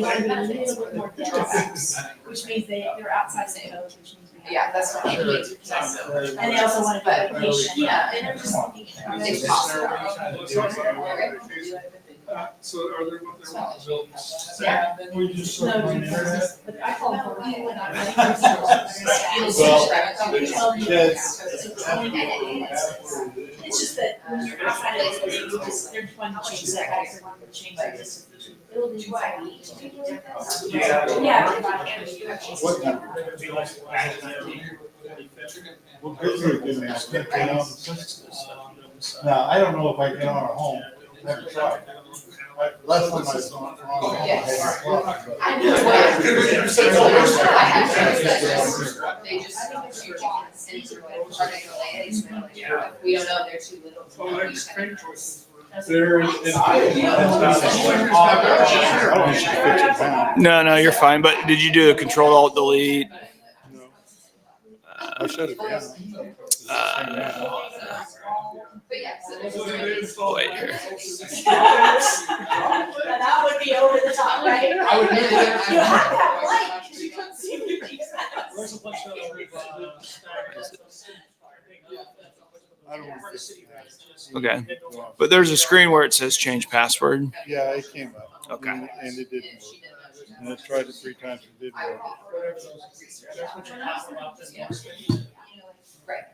want to be a little bit more setbacks, which means they're outside the code, which means. we have- Yeah, that's not sure. And they also want to But- be patient, yeah, and they're just. It's possible. So are there, they want to build? Yeah. We just No, sort of on the internet. but I call them. It's just that when you're outside of the code, they're wanting to change setbacks, they're wanting to change this. Now, I don't know if I get on a home, never tried. Less than my. I know. They just. We don't know, they're too little. Oh, there's trade choices. There is. No, you're fine. But did you do a Control Alt Delete? I shut it down. But yeah, so there's. Wait here. That would be over the top, right? I would never- You have that light, because you couldn't see me. Where's the place that Okay. But there's a screen where it says change password. Yeah, it came up. Okay. And it didn't work. And I tried it 3 times, it didn't work. Right.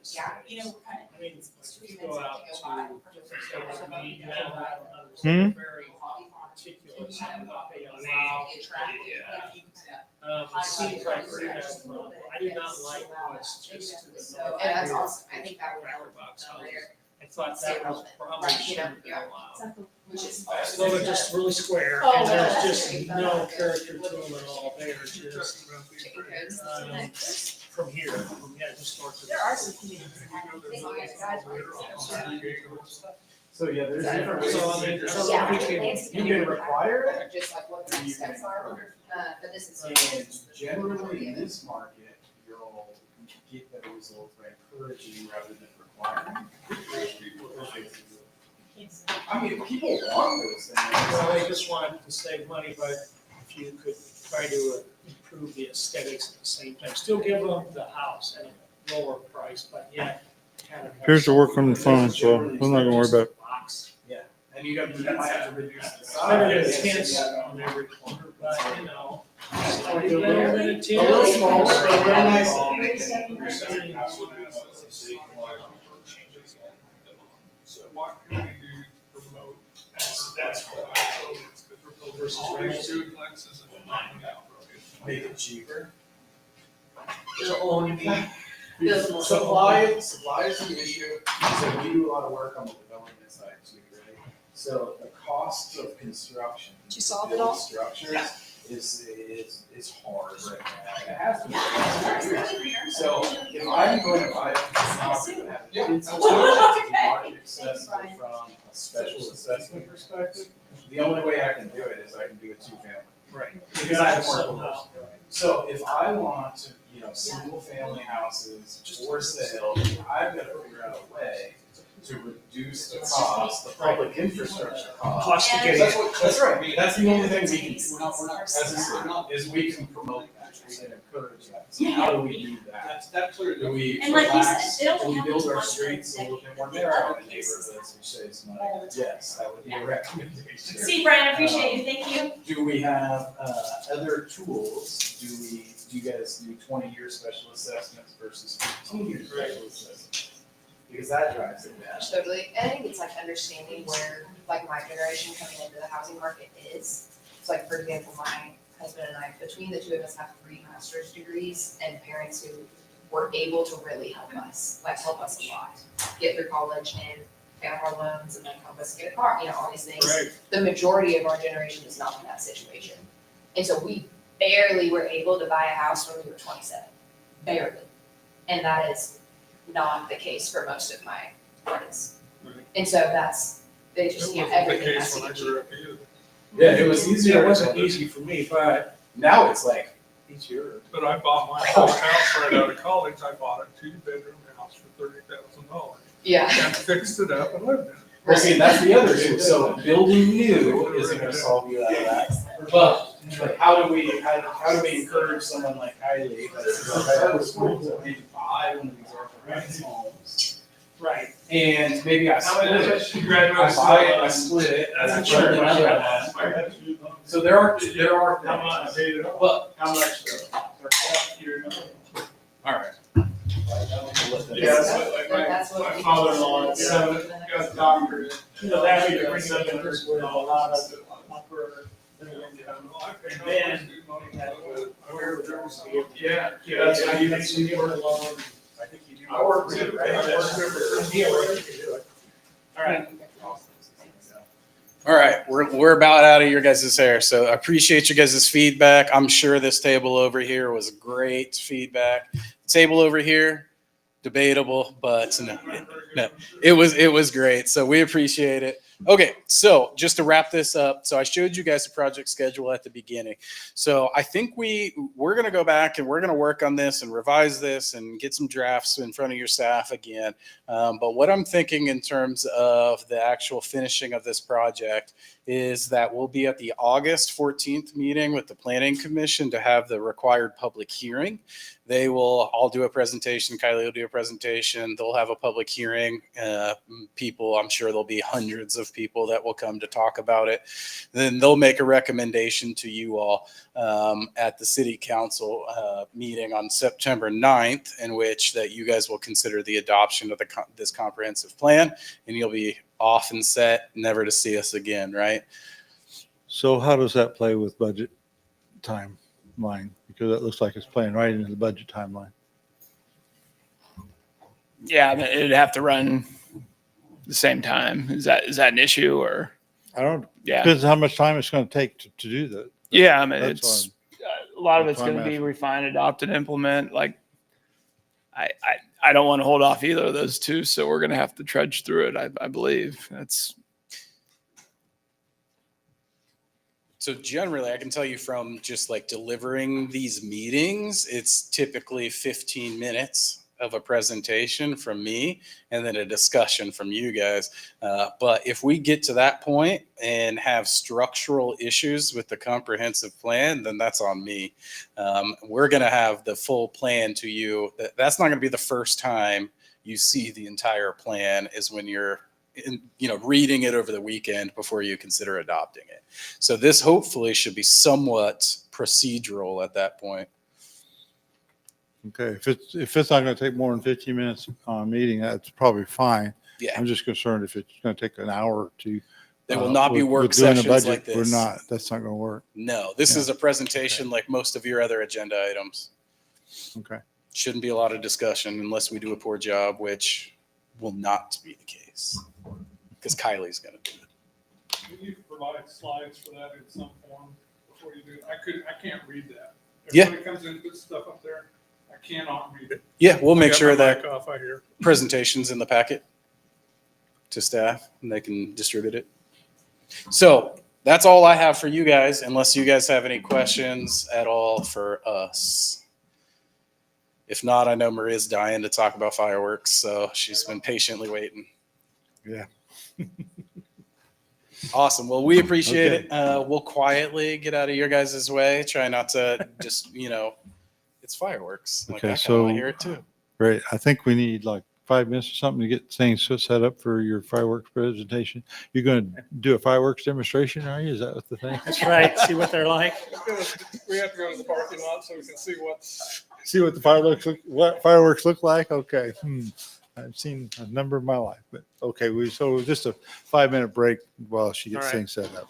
Yeah. Go out to. Hmm? Very meticulous on what they allow. It seems like we're gonna, I do not like what's just to the north. And that's awesome, I think that would help. I thought that was probably Right, you know, should be yeah. allowed. Which is. So they're just really square, Oh, and there's that's just great. no character to them at all, they are just, Chicken codes. from here, just north of. There are some communities. So, yeah, there's different. So, I mean, so Yeah. we can- You can require it. Just like what the next steps are, but this is. And generally in this market, you'll get the results by encouraging rather than requiring. I mean, people want those things. Well, they just wanted to save money, but if you could try to improve the aesthetics at the same time, still give them the house at a lower price, but yet. kind of have Here's the work on the phone, so I'm not gonna worry about it. box. Yeah, and you got, you might have to reduce the Better than size. tents on every corner, but you know. Like a little bit of tent. A little smaller, but very nice. So why can't we do remote? That's what I told you. It's good for remote versus duplexes and. Make it cheaper. It'll only be Supply is an issue. So we do a lot of work on the development side too, right? So the cost of construction. Did you solve it all? Structures is hard right now. It has been. So if I'm going to buy a property that has market assessment from a special assessment perspective, the only way I can do it is I can do a two-family. Right. Because I have more rules. So if I want to, single family houses for sale, I've got to figure out a way to reduce the cost, the public infrastructure cost. Cost to get That's in. that's right. That's the only thing we can, as a city, is we can promote that and encourage that. So how do we do that? Do we And like you said, relax, it only do we build happens our once streets a every little bit more decade. narrow Other in cases neighborhoods, which saves money? all the time. Yes, that would be a recommendation. See, Brian, I appreciate you. Thank you. Do we have other tools? Do you guys do 20-year special assessments versus 15-year special assessments? Because that drives it down. Totally. And I think it's like understanding where like my generation coming into the housing market is. So like, for example, my husband and I, between the two of us, have 3 master's degrees and parents who were able to really help us a lot, get through college and pay off our loans and then help us get a car, all these things. Right. The majority of our generation is not in that situation. And so we barely were able to buy a house when we were 27, barely. And that is not the case for most of my friends. Right. And so they just, everything has to get cheaper. Yeah, it was easier. It wasn't easy for me, but Now it's like easier. But I bought my first house right out of college. I bought a 2-bedroom house for $30,000 Yeah. and fixed it up and lived in it. Well, see, that's the other issue. So building new isn't going to solve you out of that. But how do we encourage someone like Kylie that's maybe buy one of these orphaned homes? right. And maybe I split it. She graduated. I buy it, I split it, and I build another one. So there are How much? I paid it off. Well, How much though? all right. Yeah, that's what, like my father-in-law, got a doctor. That we bring up in this where a lot of upper middle income. And then where there's Yeah, that's how you can see where alone. I think you do. I work too, right? I work there. All right. All right, we're about out of your guys' hair, so I appreciate you guys' feedback. I'm sure this table over here was great feedback. Table over here, debatable, but no, it was great. So we appreciate it. Okay, so just to wrap this up, so I showed you guys the project schedule at the beginning. So I think we're going to go back and we're going to work on this and revise this and get some drafts in front of your staff again. But what I'm thinking in terms of the actual finishing of this project is that we'll be at the August 14th meeting with the Planning Commission to have the required public hearing. They will all do a presentation. Kylie will do a presentation. They'll have a public hearing. People, I'm sure there'll be hundreds of people that will come to talk about it. Then they'll make a recommendation to you all at the city council meeting on September 9th, in which that you guys will consider the adoption of this comprehensive plan, and you'll be off and set, never to see us again, right? So how does that play with budget timeline? Because that looks like it's playing right into the budget timeline. Yeah, I mean, it'd have to run the same time. Is that an issue or? I don't, Yeah. depends how much time it's going to take to do that. Yeah, I mean, That's it's a lot of that's it's what I'm going to be asking. refine, adopt, and implement. Like, I don't want to hold off either of those two, so we're going to have to trudge through it. I believe that's. So generally, I can tell you from just like delivering these meetings, it's typically 15 minutes of a presentation from me and then a discussion from you guys. But if we get to that point and have structural issues with the comprehensive plan, then that's on me. We're going to have the full plan to you. That's not going to be the first time you see the entire plan, is when you're reading it over the weekend before you consider adopting it. So this hopefully should be somewhat procedural at that point. Okay, if it's not going to take more than 15 minutes on a meeting, that's probably fine. Yeah, I'm just concerned if it's going to take an hour or two. they will not be with work doing a sessions budget, like this. We're not. That's not going to work. No, this Yeah. is a presentation like most of your other agenda items. Okay. Shouldn't be a lot of discussion unless we do a poor job, which will not be the case because Kylie's going to do it. Can you provide slides for that in some form before you do it? I can't read that. Yeah. Everybody comes in and puts stuff up there. I cannot read it. Yeah, we'll make I got sure my that mic off, I hear. presentation's in the packet to staff and they can distribute it. So that's all I have for you guys, unless you guys have any questions at all for us. If not, I know Maria's dying to talk about fireworks, so she's been patiently waiting. Yeah. Awesome. Well, we appreciate Okay. it. We'll quietly get out of your guys' way. Try not to just, it's fireworks. Like, Okay, I kinda wanna so- hear it too. Great. I think we need like 5 minutes or something to get things set up for your fireworks presentation. You're going to do a fireworks demonstration, are you? Is that what the thing? That's right. See what they're like. We have to go to the parking lot so we can see what's. See what the fireworks look like? Okay. I've seen a number in my life, but okay. So just a 5-minute break while she gets All right. things set up.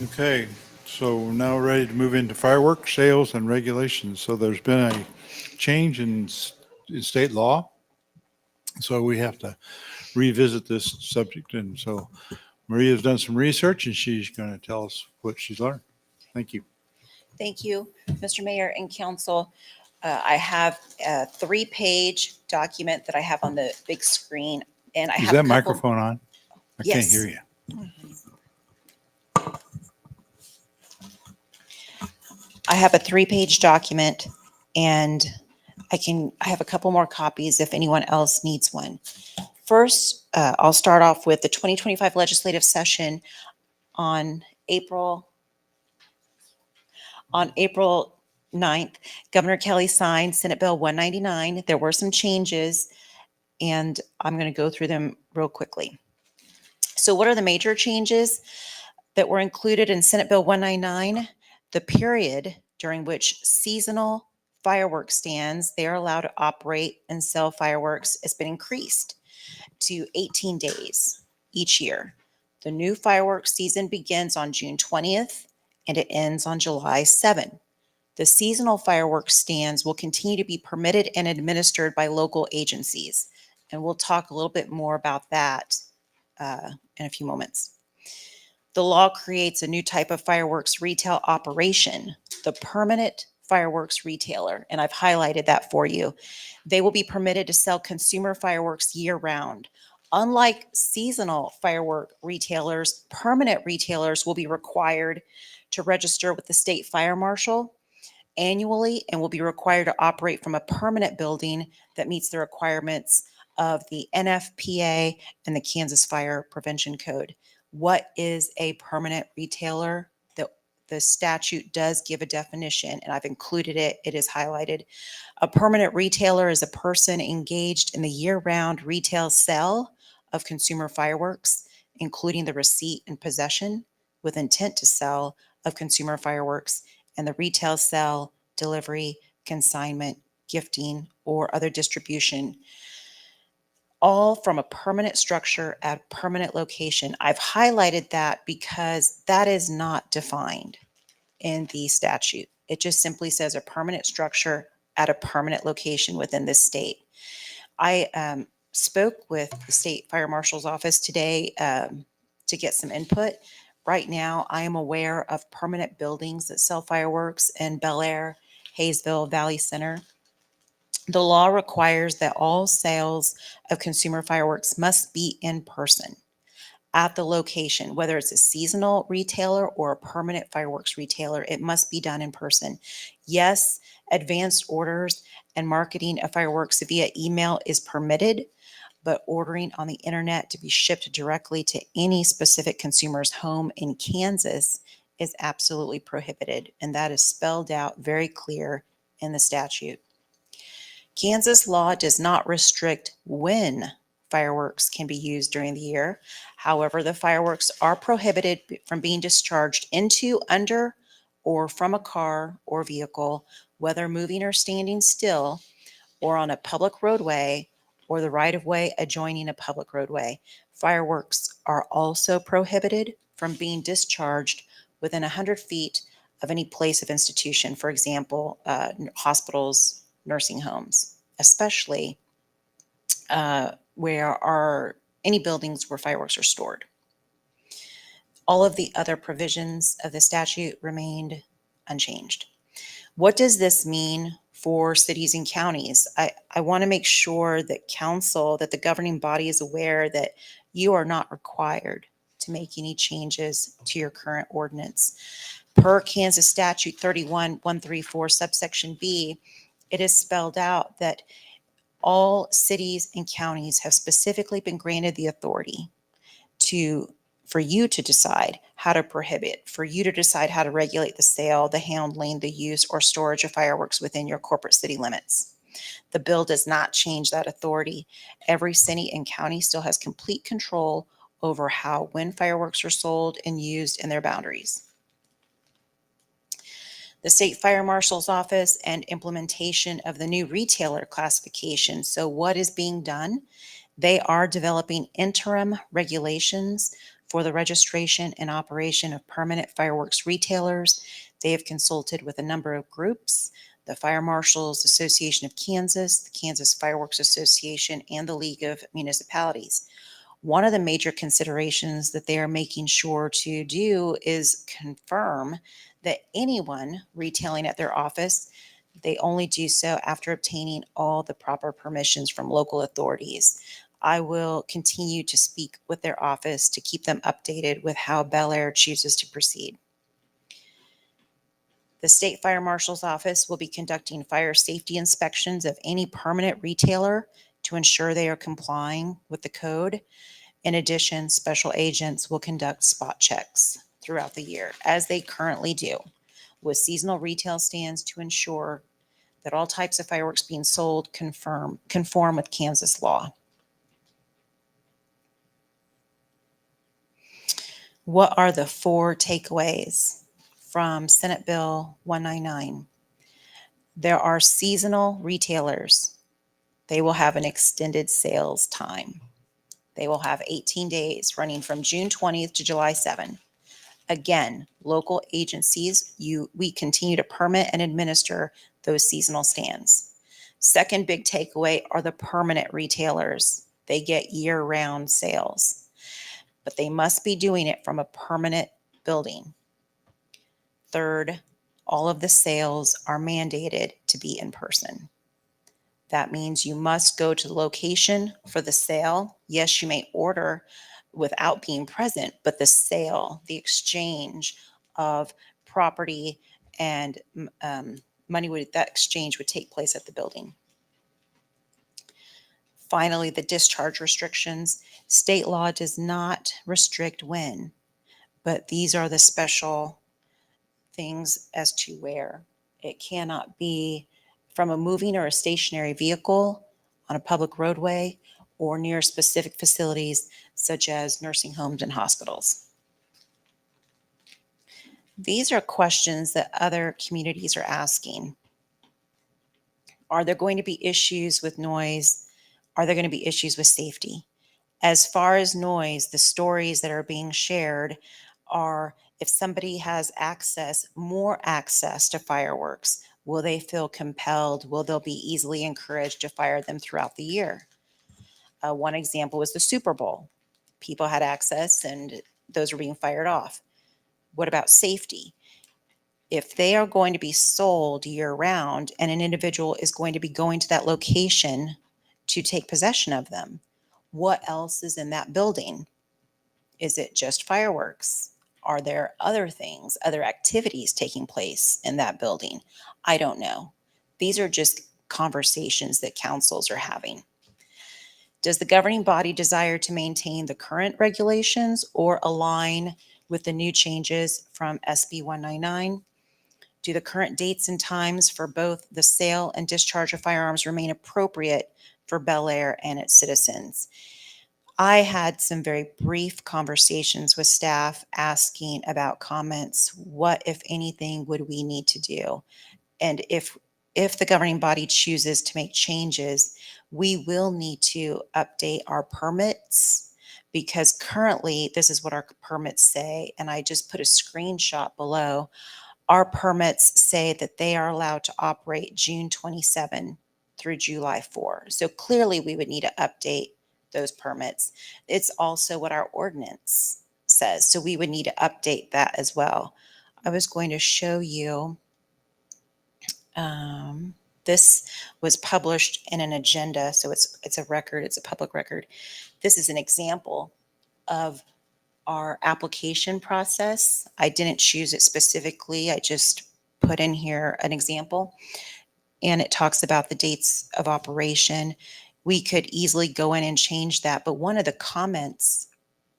Okay, so we're now ready to move into fireworks sales and regulations. So there's been a change in state law. So we have to revisit this subject. And so Maria's done some research and she's going to tell us what she's learned. Thank you. Thank you, Mr. Mayor and Council. I have a 3-page document that I have on the big screen, and I Is have that a couple. microphone on? I can't Yes. hear you. I have a 3-page document, and I have a couple more copies if anyone else needs one. First, I'll start off with the 2025 legislative session on April 9th. Governor Kelly signed Senate Bill 199. There were some changes, and I'm going to go through them real quickly. So what are the major changes that were included in Senate Bill 199? The period during which seasonal fireworks stands, they are allowed to operate and sell fireworks, has been increased to 18 days each year. The new fireworks season begins on June 20th and it ends on July 7th. The seasonal fireworks stands will continue to be permitted and administered by local agencies. And we'll talk a little bit more about that in a few moments. The law creates a new type of fireworks retail operation, the permanent fireworks retailer, and I've highlighted that for you. They will be permitted to sell consumer fireworks year-round. Unlike seasonal firework retailers, permanent retailers will be required to register with the state fire marshal annually and will be required to operate from a permanent building that meets the requirements of the NFPA and the Kansas Fire Prevention Code. What is a permanent retailer? The statute does give a definition, and I've included it. It is highlighted. A permanent retailer is a person engaged in the year-round retail sale of consumer fireworks, including the receipt and possession with intent to sell of consumer fireworks, and the retail sale, delivery, consignment, gifting, or other distribution, all from a permanent structure at a permanent location. I've highlighted that because that is not defined in the statute. It just simply says a permanent structure at a permanent location within this state. I spoke with the state fire marshal's office today to get some input. Right now, I am aware of permanent buildings that sell fireworks in Bel Aire, Hayesville, Valley Center. The law requires that all sales of consumer fireworks must be in person at the location, whether it's a seasonal retailer or a permanent fireworks retailer. It must be done in person. Yes, advanced orders and marketing of fireworks via email is permitted, but ordering on the internet to be shipped directly to any specific consumer's home in Kansas is absolutely prohibited, and that is spelled out very clear in the statute. Kansas law does not restrict when fireworks can be used during the year. However, the fireworks are prohibited from being discharged into, under, or from a car or vehicle, whether moving or standing still, or on a public roadway, or the right-of-way adjoining a public roadway. Fireworks are also prohibited from being discharged within 100 feet of any place of institution, for example, hospitals, nursing homes, especially where are any buildings where fireworks are stored. All of the other provisions of the statute remained unchanged. What does this mean for cities and counties? I want to make sure that council, that the governing body is aware that you are not required to make any changes to your current ordinance. Per Kansas Statute 31134 subsection B, it is spelled out that all cities and counties have specifically been granted the authority for you to decide how to prohibit, for you to decide how to regulate the sale, the handling, the use, or storage of fireworks within your corporate city limits. The bill does not change that authority. Every city and county still has complete control over when fireworks are sold and used in their boundaries. The State Fire Marshal's Office and implementation of the new retailer classification. So what is being done? They are developing interim regulations for the registration and operation of permanent fireworks retailers. They have consulted with a number of groups, the Fire Marshals Association of Kansas, the Kansas Fireworks Association, and the League of Municipalities. One of the major considerations that they are making sure to do is confirm that anyone retailing at their office, they only do so after obtaining all the proper permissions from local authorities. I will continue to speak with their office to keep them updated with how Bel Aire chooses to proceed. The State Fire Marshal's Office will be conducting fire safety inspections of any permanent retailer to ensure they are complying with the code. In addition, special agents will conduct spot checks throughout the year, as they currently do, with seasonal retail stands to ensure that all types of fireworks being sold conform with Kansas law. What are the 4 takeaways from Senate Bill 199? There are seasonal retailers. They will have an extended sales time. They will have 18 days running from June 20th to July 7th. Again, local agencies, we continue to permit and administer those seasonal stands. Second big takeaway are the permanent retailers. They get year-round sales, but they must be doing it from a permanent building. Third, all of the sales are mandated to be in person. That means you must go to the location for the sale. Yes, you may order without being present, but the sale, the exchange of property and money, that exchange would take place at the building. Finally, the discharge restrictions. State law does not restrict when, but these are the special things as to where. It cannot be from a moving or a stationary vehicle on a public roadway or near specific facilities such as nursing homes and hospitals. These are questions that other communities are asking. Are there going to be issues with noise? Are there going to be issues with safety? As far as noise, the stories that are being shared are if somebody has more access to fireworks, will they feel compelled? Will they be easily encouraged to fire them throughout the year? One example was the Super Bowl. People had access and those were being fired off. What about safety? If they are going to be sold year round and an individual is going to be going to that location to take possession of them, what else is in that building? Is it just fireworks? Are there other things, other activities taking place in that building? I don't know. These are just conversations that councils are having. Does the governing body desire to maintain the current regulations or align with the new changes from SB 199? Do the current dates and times for both the sale and discharge of firearms remain appropriate for Bel Aire and its citizens? I had some very brief conversations with staff asking about comments. What, if anything, would we need to do? And if the governing body chooses to make changes, we will need to update our permits because currently this is what our permits say. And I just put a screenshot below. Our permits say that they are allowed to operate June 27 through July 4. So clearly we would need to update those permits. It's also what our ordinance says. So we would need to update that as well. I was going to show you, this was published in an agenda. So it's a record, it's a public record. This is an example of our application process. I didn't choose it specifically. I just put in here an example and it talks about the dates of operation. We could easily go in and change that. But one of the comments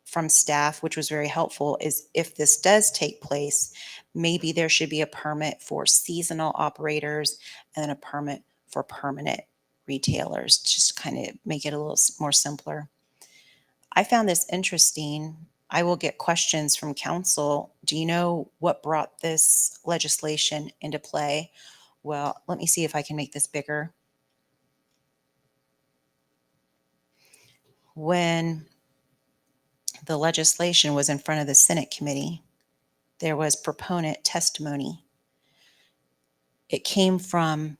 from staff, which was very helpful, is if this does take place, maybe there should be a permit for seasonal operators and a permit for permanent retailers, just kind of make it a little more simpler. I found this interesting. I will get questions from council. Do you know what brought this legislation into play? Well, let me see if I can make this bigger. When the legislation was in front of the Senate committee. There was proponent testimony. It came from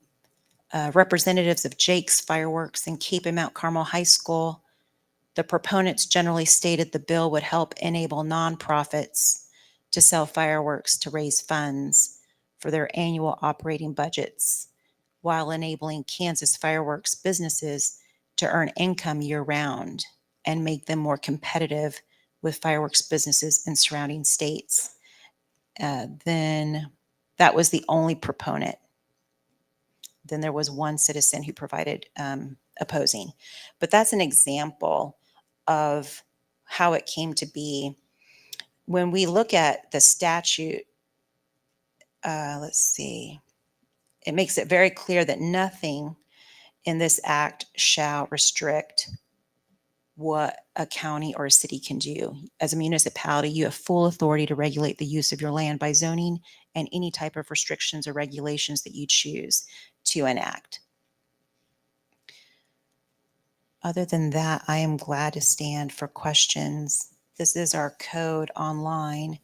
representatives of Jake's Fireworks and Cape and Mount Carmel High School. The proponents generally stated the bill would help enable nonprofits to sell fireworks to raise funds for their annual operating budgets, while enabling Kansas fireworks businesses to earn income year-round and make them more competitive with fireworks businesses in surrounding states. Then that was the only proponent. Then there was one citizen who provided opposing. But that's an example of how it came to be. When we look at the statute, let's see, it makes it very clear that nothing in this act shall restrict what a county or a city can do. As a municipality, you have full authority to regulate the use of your land by zoning and any type of restrictions or regulations that you choose to enact. Other than that, I am glad to stand for questions. This is our code online,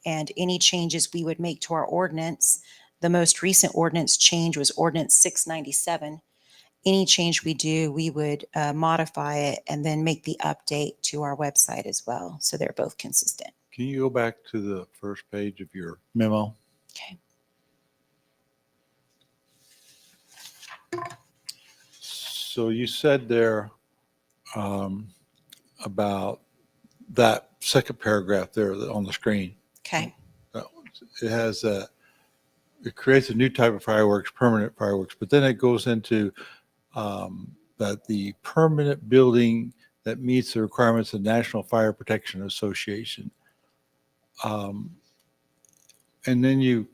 and any changes we would make to our ordinance. The most recent ordinance change was Ordinance 697. Any change we do, we would modify it and then make the update to our website as well. So they're both consistent. Can you go back to the first page of your memo? Okay. So you said there about that second paragraph there on the screen. Okay. It has it creates a new type of fireworks, permanent fireworks, but then it goes into that the permanent building that meets the requirements of National Fire Protection Association. And then your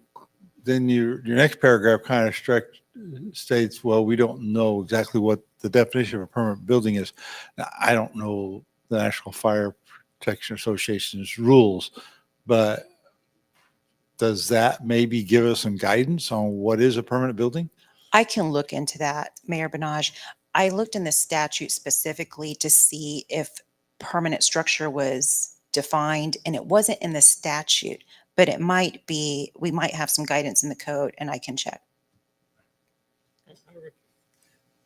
next paragraph kind of states, well, we don't know exactly what the definition of a permanent building is. Now, I don't know the National Fire Protection Association's rules, but does that maybe give us some guidance on what is a permanent building? I can look into that, Mayor Benaj. I looked in the statute specifically to see if permanent structure was defined, and it wasn't in the statute, but it might be, we might have some guidance in the code, and I can check.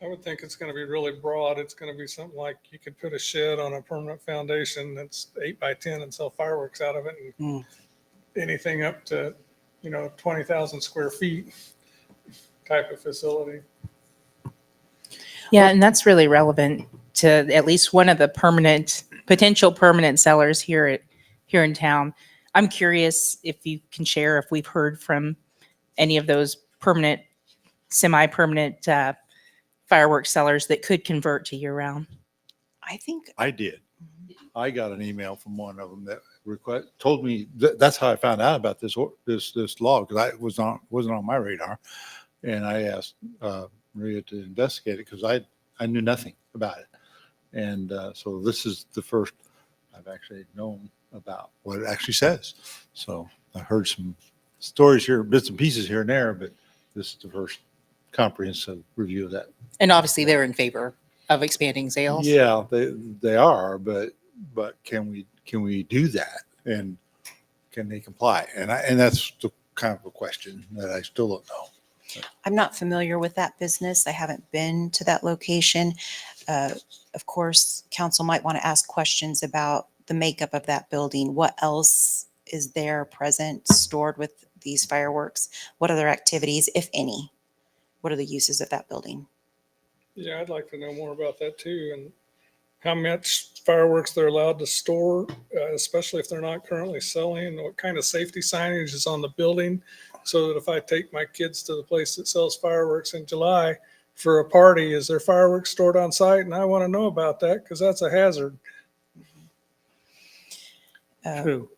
I would think it's going to be really broad. It's going to be something like you could put a shed on a permanent foundation that's 8 by 10 and sell fireworks out of it, and anything up to, 20,000 square feet type of facility. Yeah, and that's really relevant to at least one of the potential permanent sellers here in town. I'm curious if you can share if we've heard from any of those permanent, semi-permanent fireworks sellers that could convert to year-round. I think I did. I got an email from one of them that told me that's how I found out about this law, because I wasn't on my radar, and I asked Maria to investigate it because I knew nothing about it, and so this is the first I've actually known about what it actually says. So I heard some stories here, bits and pieces here and there, but this is the first comprehensive review of that. And obviously they're in favor of expanding sales. Yeah, they are, but can we do that, and can they comply? And that's the kind of a question that I still don't know. I'm not familiar with that business. I haven't been to that location. Of course, council might want to ask questions about the makeup of that building. What else is there present, stored with these fireworks? What other activities, if any? What are the uses of that building? Yeah, I'd like to know more about that too, and how much fireworks they're allowed to store, especially if they're not currently selling. What kind of safety signage is on the building, so that if I take my kids to the place that sells fireworks in July for a party, is there fireworks stored on site? And I want to know about that because that's a hazard. True.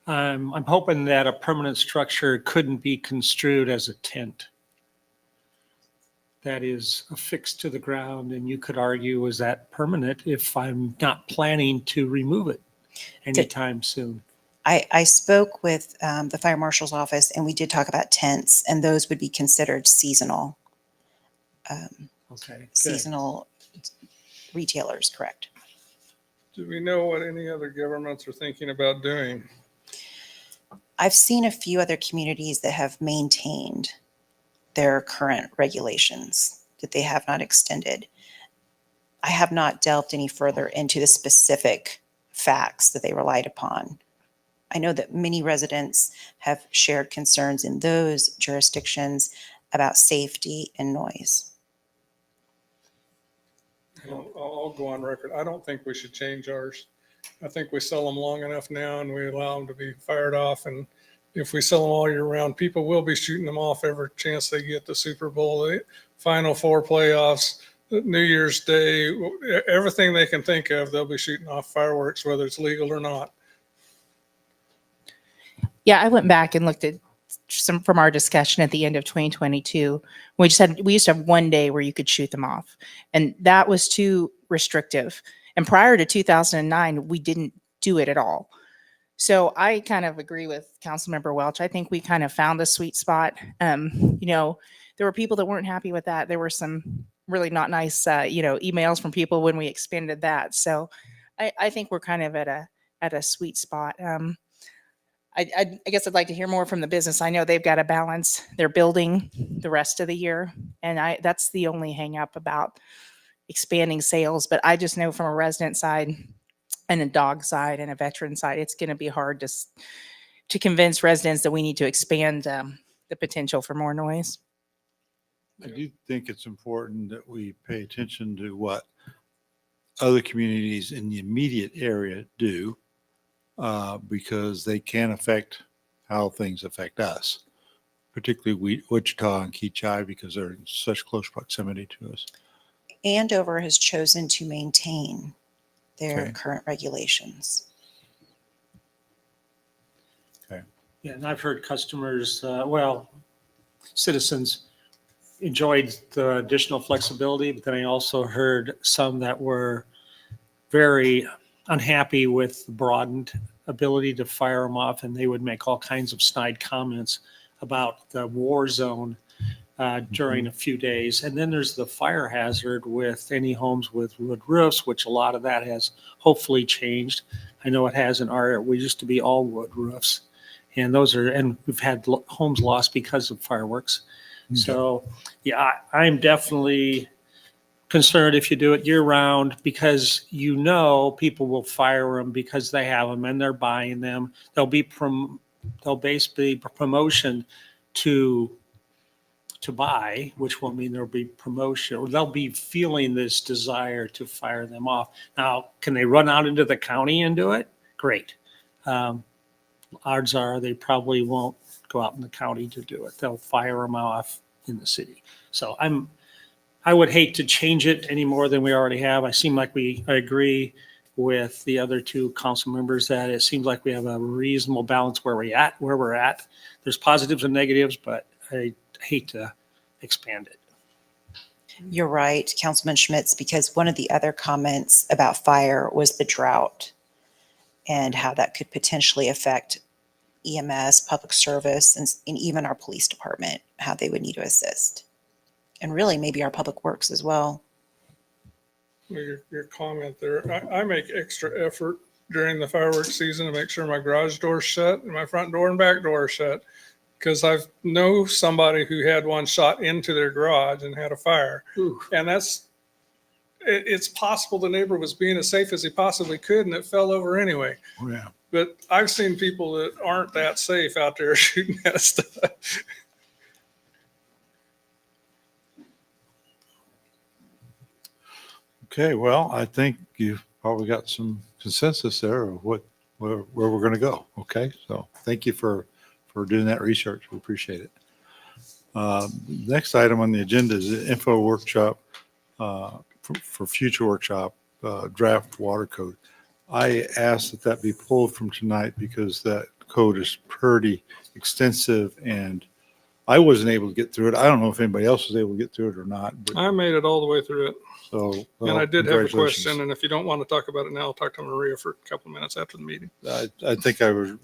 I'm hoping that a permanent structure couldn't be construed as a tent that is affixed to the ground, and you could argue, is that permanent if I'm not planning to remove it anytime soon? I spoke with the fire marshal's office, and we did talk about tents, and those would be considered seasonal. Okay. Good. Seasonal retailers, correct? Do we know what any other governments are thinking about doing? I've seen a few other communities that have maintained their current regulations, that they have not extended. I have not delved any further into the specific facts that they relied upon. I know that many residents have shared concerns in those jurisdictions about safety and noise. I'll go on record. I don't think we should change ours. I think we sell them long enough now and we allow them to be fired off. And if we sell them all year round, people will be shooting them off every chance they get. The Super Bowl, the Final Four playoffs, New Year's Day, everything they can think of, they'll be shooting off fireworks, whether it's legal or not. Yeah, I went back and looked at some from our discussion at the end of 2022. We used to have one day where you could shoot them off, and that was too restrictive. And prior to 2009, we didn't do it at all. So I kind of agree with Councilmember Welch. I think we kind of found a sweet spot. You know, there were people that weren't happy with that. There were some really not nice, emails from people when we expanded that. So I think we're kind of at a sweet spot. I guess I'd like to hear more from the business. I know they've got to balance their building the rest of the year, and that's the only hang up about expanding sales. But I just know from a resident side and a dog side and a veteran side, it's going to be hard to convince residents that we need to expand the potential for more noise. I do think it's important that we pay attention to what other communities in the immediate area do, because they can affect how things affect us, particularly Wichita and Keachai, because they're in such close proximity to us. Andover has chosen to maintain their Okay. current regulations. Yeah, and I've heard customers, citizens enjoyed the additional flexibility, but then I also heard some that were very unhappy with the broadened ability to fire them off, and they would make all kinds of snide comments about the war zone during a few days. And then there's the fire hazard with any homes with wood roofs, which a lot of that has hopefully changed. I know it has in our area. We used to be all wood roofs, and we've had homes lost because of fireworks. Okay. So yeah, I'm definitely concerned if you do it year round, because people will fire them because they have them and they're buying them. They'll basically promotion to buy, which will mean there'll be promotion, or they'll be feeling this desire to fire them off. Now, can they run out into the county and do it? Great. Odds are they probably won't go out in the county to do it. They'll fire them off in the city. So I would hate to change it any more than we already have. I agree with the other two council members that it seems like we have a reasonable balance where we're at. There's positives and negatives, but I hate to expand it. You're right, Councilman Schmitz, because one of the other comments about fire was the drought and how that could potentially affect EMS, public service, and even our police department, how they would need to assist. And really maybe our public works as well. Your comment there, I make extra effort during the fireworks season to make sure my garage door's shut and my front door and back door are shut, because I know somebody who had one shot into their garage and had a fire. Ooh. And it's possible the neighbor was being as safe as he possibly could and it fell over anyway. Oh, yeah. But I've seen people that aren't that safe out there shooting that stuff. Okay, well, I think you've probably got some consensus there of where we're going to go. Okay, so thank you for doing that research. We appreciate it. Next item on the agenda is the info workshop for future workshop, draft water code. I asked that be pulled from tonight because that code is pretty extensive and I wasn't able to get through it. I don't know if anybody else was able to get through it or not. But, I made it all the way through it. so, And I did have a congratulations. question. And if you don't want to talk about it now, I'll talk to Maria for a couple of minutes after the meeting. I think I would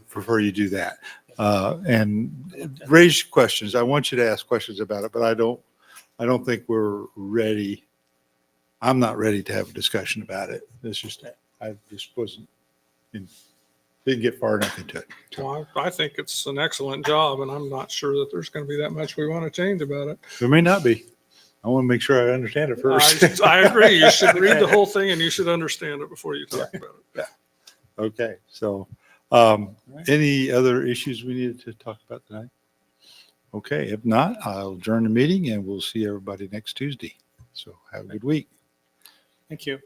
prefer you do that. And raise questions. I want you to ask questions about it, but I don't think we're ready I'm not ready to have a discussion about it. It's just, I just didn't get far enough into it. Well, I think it's an excellent job, and I'm not sure that there's going to be that much we want to change about it. There may not be. I want to make sure I understand it first. I agree. You should read the whole thing and you should understand it before you talk about it. Okay, so any other issues we needed to talk about tonight? Okay, if not, I'll adjourn the meeting and we'll see everybody next Tuesday. So have a good week. Thank you.